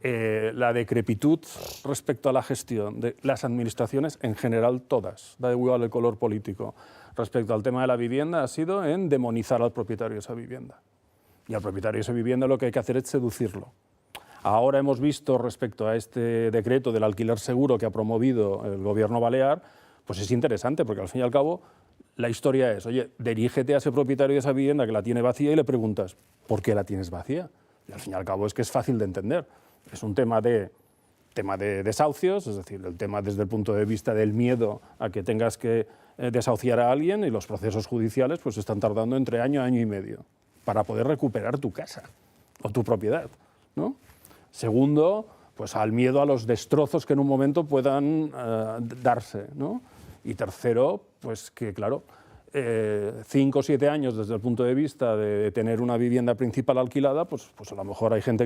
la decrepitud respecto a la gestión de las administraciones en general, todas, da igual el color político, respecto al tema de la vivienda ha sido en demonizar al propietario de esa vivienda. Y al propietario de esa vivienda lo que hay que hacer es seducirlo. Ahora hemos visto respecto a este decreto del alquiler seguro que ha promovido el gobierno balear, pues es interesante porque al fin y al cabo la historia es, oye, dirígete a ese propietario de esa vivienda que la tiene vacía y le preguntas, ¿por qué la tienes vacía? Y al fin y al cabo es que es fácil de entender. Es un tema de desahucios, es decir, el tema desde el punto de vista del miedo a que tengas que desahuciar a alguien, y los procesos judiciales pues están tardando entre año y medio para poder recuperar tu casa o tu propiedad, ¿no? Segundo, pues al miedo a los destrozos que en un momento puedan darse, ¿no? Y tercero, pues que claro, 5 o 7 años desde el punto de vista de tener una vivienda principal alquilada, pues a lo mejor hay gente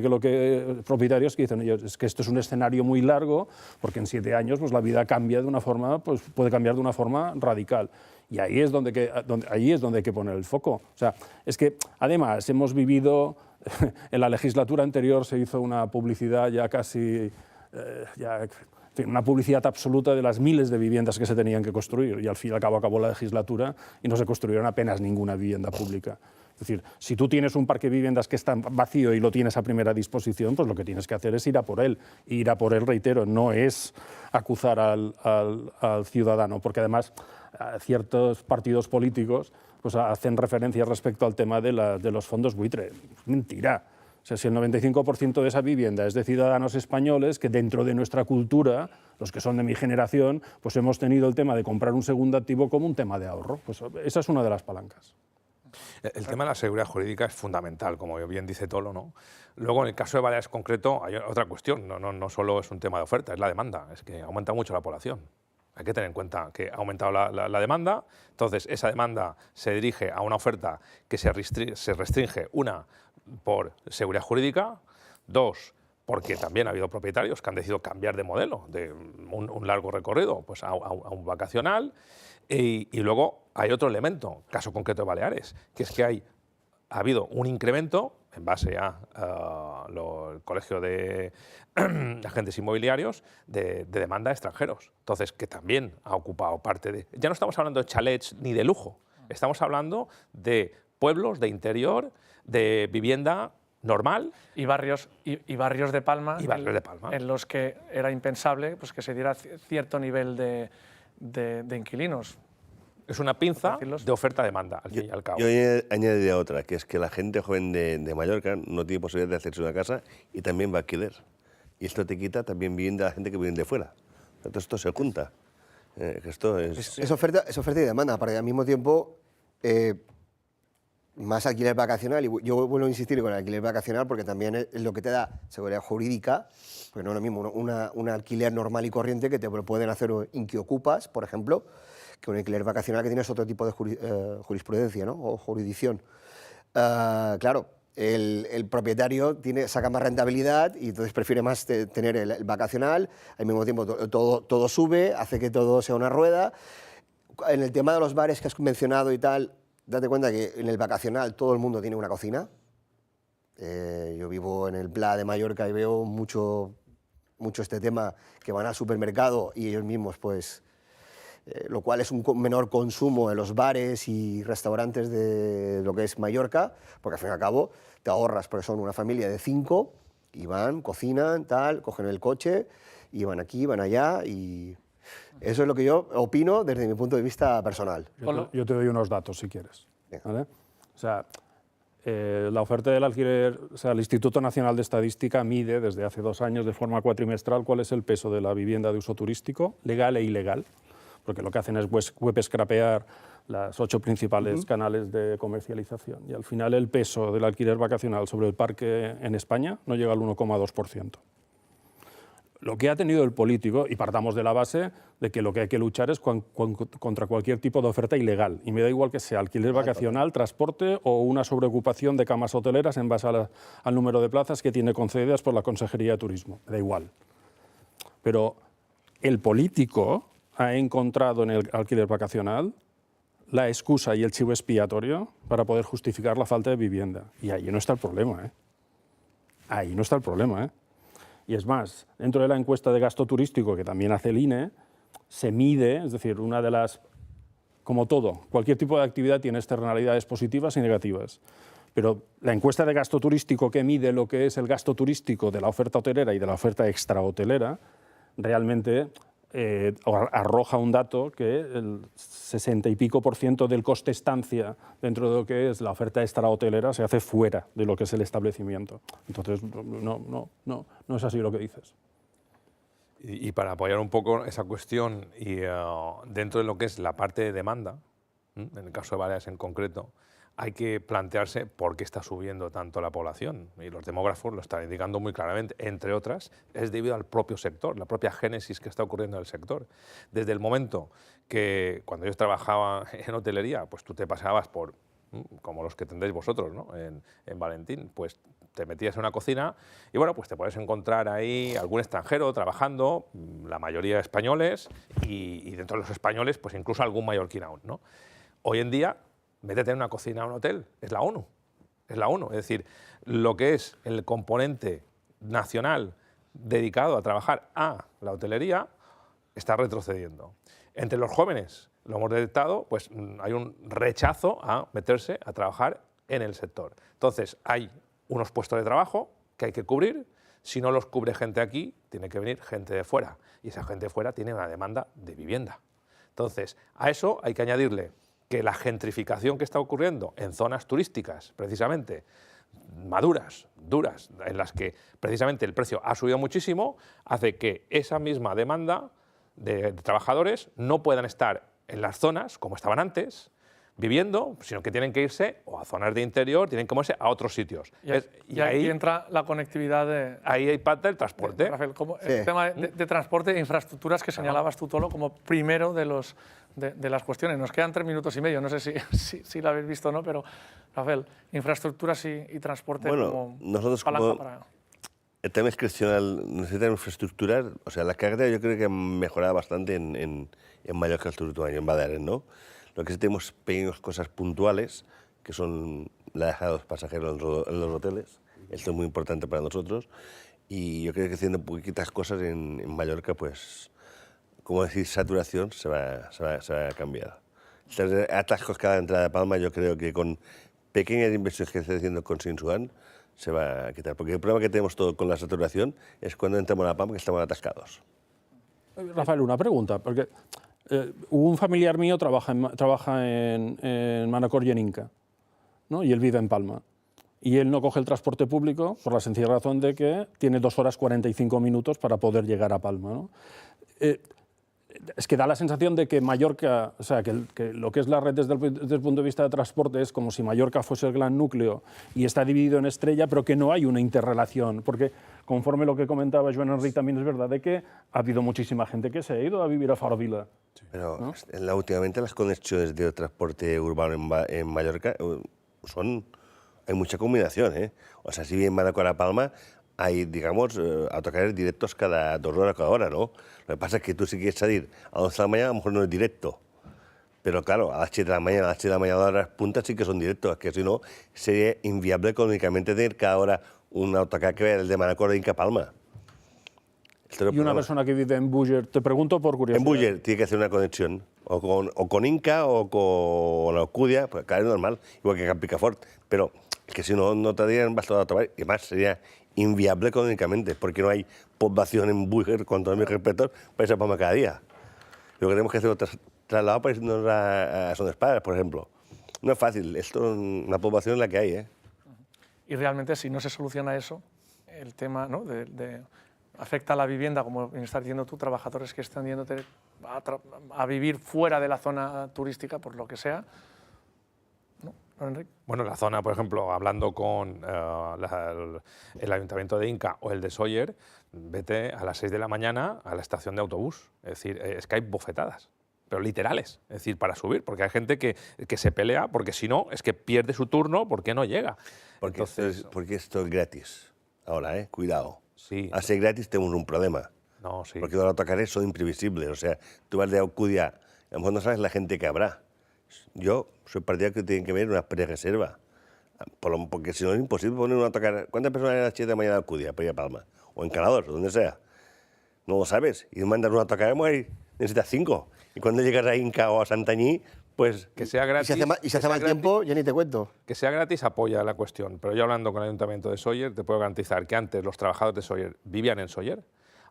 propietarios que dicen, oye, es que esto es un escenario muy largo, porque en 7 años pues la vida cambia de una forma, pues puede cambiar de una forma radical. Y ahí es donde hay que poner el foco. O sea, es que además hemos vivido, en la legislatura anterior se hizo una publicidad ya casi, una publicidad absoluta de las miles de viviendas que se tenían que construir, y al fin y al cabo acabó la legislatura y no se construyeron apenas ninguna vivienda pública. Es decir, si tú tienes un parque de viviendas que está vacío y lo tienes a primera disposición, pues lo que tienes que hacer es ir a por él. Y ir a por él, reitero, no es acusar al ciudadano, porque además ciertos partidos políticos pues hacen referencia respecto al tema de los fondos buitre. Mentira. O sea, si el 95% de esa vivienda es de ciudadanos españoles, que dentro de nuestra cultura, los que son de mi generación, pues hemos tenido el tema de comprar un segundo activo como un tema de ahorro. Pues esa es una de las palancas. El tema de la seguridad jurídica es fundamental, como bien dice Tolo, ¿no? Luego, en el caso de Baleares concreto, hay otra cuestión. No solo es un tema de oferta, es la demanda. Es que aumenta mucho la población. Hay que tener en cuenta que ha aumentado la demanda, entonces esa demanda se dirige a una oferta que se restringe, una, por seguridad jurídica, dos, porque también ha habido propietarios que han decidido cambiar de modelo, de un largo recorrido pues a un vacacional, y luego hay otro elemento, caso concreto de Baleares, que es que ha habido un incremento en base a el Colegio de Agentes Inmobiliarios de demanda de extranjeros. Entonces, que también ha ocupado parte de... Ya no estamos hablando de chalets ni de lujo, estamos hablando de pueblos, de interior, de vivienda normal. Y barrios de Palma, en los que era impensable pues, que se diera cierto nivel de inquilinos. Es una pinza de oferta-demanda, al fin y al cabo. Yo añadiría otra, que es que la gente joven de Mallorca no tiene posibilidad de hacerse una casa y también va a alquiler. Y esto te quita también vivienda a la gente que viene de fuera. Entonces esto se junta. Esto es oferta y demanda, para que al mismo tiempo más alquiler vacacional, y yo vuelvo a insistir con el alquiler vacacional porque también es lo que te da seguridad jurídica, porque no es lo mismo un alquiler normal y corriente que te lo pueden hacer Inquiocupas, por ejemplo, que un alquiler vacacional que tienes otro tipo de jurisprudencia, ¿no? O jurisdicción. Claro, el propietario saca más rentabilidad y entonces prefiere más tener el vacacional, al mismo tiempo todo sube, hace que todo sea una rueda. En el tema de los bares que has mencionado y tal, date cuenta que en el vacacional todo el mundo tiene una cocina. Yo vivo en el Pla de Mallorca y veo mucho este tema, que van al supermercado y ellos mismos pues lo cual es un menor consumo en los bares y restaurantes de lo que es Mallorca, porque al fin y al cabo te ahorras, porque son una familia de 5 y van, cocinan, tal, cogen el coche y van aquí, van allá y eso es lo que yo opino desde mi punto de vista personal. Yo te doy unos datos si quieres. ¿Vale? O sea, la oferta del alquiler, o sea, el Instituto Nacional de Estadística mide desde hace 2 años de forma cuatrimestral cuál es el peso de la vivienda de uso turístico, legal e ilegal, porque lo que hacen es web scrapear las 8 principales canales de comercialización y al final el peso del alquiler vacacional sobre el parque en España no llega al 1,2%. Lo que ha tenido el político, y partamos de la base de que lo que hay que luchar es contra cualquier tipo de oferta ilegal, y me da igual que sea alquiler vacacional, transporte o una sobreocupación de camas hoteleras en base al número de plazas que tiene concedidas por la Consejería de Turismo, me da igual. Pero el político ha encontrado en el alquiler vacacional la excusa y el chivo expiatorio para poder justificar la falta de vivienda. Y ahí no está el problema, ¿eh? Ahí no está el problema, ¿eh? Y es más, dentro de la encuesta de gasto turístico que también hace el INE, se mide, es decir, una de las, como todo, cualquier tipo de actividad tiene externalidades positivas y negativas. Pero la encuesta de gasto turístico que mide lo que es el gasto turístico de la oferta hotelera y de la oferta extrahotelera, realmente arroja un dato que el 60 y pico % del coste estancia dentro de lo que es la oferta extrahotelera se hace fuera de lo que es el establecimiento. Entonces, no es así lo que dices. Y para apoyar un poco esa cuestión y dentro de lo que es la parte de demanda, en el caso de Baleares en concreto, hay que plantearse por qué está subiendo tanto la población. Y los demógrafos lo están indicando muy claramente. Entre otras, es debido al propio sector, la propia génesis que está ocurriendo en el sector. Desde el momento que, cuando yo trabajaba en hotelería, pues tú te pasabas por, como los que tendréis vosotros, ¿no? en Valentín, pues te metías en una cocina y bueno, pues te puedes encontrar ahí algún extranjero trabajando, la mayoría españoles, y dentro de los españoles, pues incluso algún mallorquín aún, ¿no? Hoy en día, métete en una cocina a un hotel, es la ONU. Es la ONU. Es decir, lo que es el componente nacional dedicado a trabajar a la hotelería está retrocediendo. Entre los jóvenes, lo hemos detectado, pues hay un rechazo a meterse a trabajar en el sector. Entonces, hay unos puestos de trabajo que hay que cubrir. Si no los cubre gente aquí, tiene que venir gente de fuera. Y esa gente de fuera tiene una demanda de vivienda. Entonces, a eso hay que añadirle que la gentrificación que está ocurriendo en zonas turísticas, precisamente, maduras, duras, en las que precisamente el precio ha subido muchísimo, hace que esa misma demanda de trabajadores no puedan estar en las zonas como estaban antes, viviendo, sino que tienen que irse o a zonas de interior, tienen que moverse a otros sitios. Y ahí entra la conectividad de... Ahí hay parte del transporte. Rafael, el tema de transporte e infraestructuras que señalabas tú, Tolo, como primero de las cuestiones. Nos quedan 3 minutos y medio, no sé si lo habéis visto o no, pero Rafael, infraestructuras y transporte como nosotros palanca para... El tema discrecional necesita infraestructuras, o sea, la carga yo creo que ha mejorado bastante en Mallorca el último año, en Baleares, ¿no? Lo que sí tenemos pequeñas cosas puntuales, que son la dejada de los pasajeros en los hoteles. Esto es muy importante para nosotros. Y yo creo que haciendo poquitas cosas en Mallorca, pues, como decir, saturación se va a cambiar. Atascos cada entrada de Palma, yo creo que con pequeñas inversiones que está haciendo con Sinsuan se va a quitar. Porque el problema que tenemos todo con la saturación es cuando entramos a la Palma que estamos atascados. Rafael, una pregunta, porque un familiar mío trabaja en Manacor y en Inca, ¿no? Y él vive en Palma. Y él no coge el transporte público por la sencilla razón de que tiene 2 horas 45 minutos para poder llegar a Palma, ¿no? Es que da la sensación de que Mallorca, o sea, que lo que es la red desde el punto de vista de transporte es como si Mallorca fuese el gran núcleo y está dividido en estrella, pero que no hay una interrelación, porque conforme lo que comentaba Joan Enric también es verdad de que ha habido muchísima gente que se ha ido a vivir a Faro Vila. Pero ¿no? últimamente las conexiones de transporte urbano en Mallorca hay mucha combinación, ¿eh? O sea, si bien Manacor a Palma hay, digamos, autocarros directos cada 2 horas, cada hora, ¿no? Lo que pasa es que tú si quieres salir a las 11 de la mañana, a lo mejor no es directo. Pero claro, a las 7 de la mañana, a las horas puntas sí que son directos, es que si no, sería inviable económicamente tener cada hora un autocar que vaya desde Manacor a Inca Palma. Y una persona que vive en Búger, te pregunto por curiosidad. En Búger tiene que hacer una conexión, o con Inca o con Alcudia, pues claro, es normal, igual que en Picafort, pero es que si no, no te darían bastante a tomar, y además sería inviable económicamente, porque no hay población en Búger, con todos mis respetos, para irse a Palma cada día. Lo que tenemos que hacer es trasladado para irnos a Son Espadas, por ejemplo. No es fácil, esto es una población en la que hay, ¿eh? Y realmente, si no se soluciona eso, el tema, ¿no?, afecta a la vivienda, como estás diciendo tú, trabajadores que están yendo a vivir fuera de la zona turística, por lo que sea. ¿No, Enrique? Bueno, la zona, por ejemplo, hablando con el Ayuntamiento de Inca o el de Sóller, vete a las 6 de la mañana a la estación de autobús. Es decir, es que hay bofetadas, pero literales, es decir, para subir, porque hay gente que se pelea, porque si no, es que pierde su turno porque no llega. Porque, Entonces, porque esto es gratis. Ahora, cuidado. Sí. Al ser gratis tenemos un problema. No, sí. Porque los autocares son imprevisibles. O sea, tú vas de Alcudia, a lo mejor no sabes la gente que habrá. Yo soy partidario que tienen que ver una pre-reserva. Porque si no es imposible poner un autocar. ¿Cuántas personas hay a las 7 de la mañana de Alcudia para ir a Palma? O en Calados, o donde sea. No lo sabes. Y mandas un autocar, necesitas 5. Y cuando llegas a Inca o a Santañí, pues... Que sea gratis. Y si hace mal tiempo, ya ni te cuento. Que sea gratis apoya la cuestión, pero yo hablando con el Ayuntamiento de Sóller te puedo garantizar que antes los trabajadores de Sóller vivían en Sóller,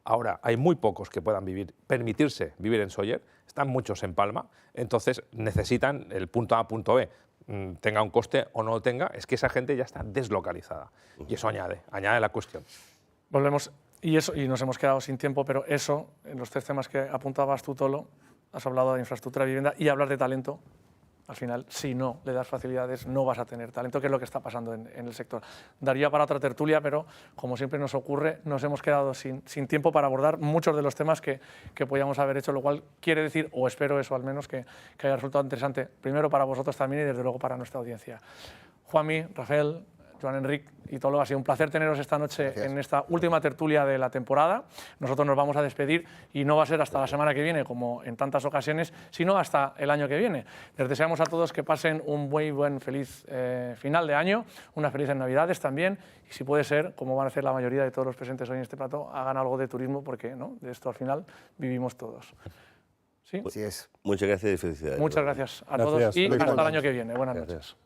ahora hay muy pocos que puedan permitirse vivir en Sóller, están muchos en Palma, entonces necesitan el punto A a punto B, tenga un coste o no lo tenga, es que esa gente ya está deslocalizada y eso añade la cuestión. Volvemos, y nos hemos quedado sin tiempo, pero eso, en los 3 temas que apuntabas tú, Tolo, has hablado de infraestructura, vivienda y hablar de talento. Al final, si no le das facilidades, no vas a tener talento, que es lo que está pasando en el sector. Daría para otra tertulia, pero como siempre nos ocurre, nos hemos quedado sin tiempo para abordar muchos de los temas que podíamos haber hecho, lo cual quiere decir, o espero eso al menos, que haya resultado interesante, primero para vosotros también y desde luego para nuestra audiencia. Juanmi, Rafael, Joan Enric y Tolo, ha sido un placer teneros esta noche en esta última tertulia de la temporada. Nosotros nos vamos a despedir y no va a ser hasta la semana que viene, como en tantas ocasiones, sino hasta el año que viene. Les deseamos a todos que pasen un muy buen, feliz final de año, unas felices Navidades también, y si puede ser, como van a hacer la mayoría de todos los presentes hoy en este plato, hagan algo de turismo, porque ¿no?, de esto al final vivimos todos. ¿Sí? Así es. Muchas gracias y felicidades. Muchas gracias a todos y hasta el año que viene. Buenas noches.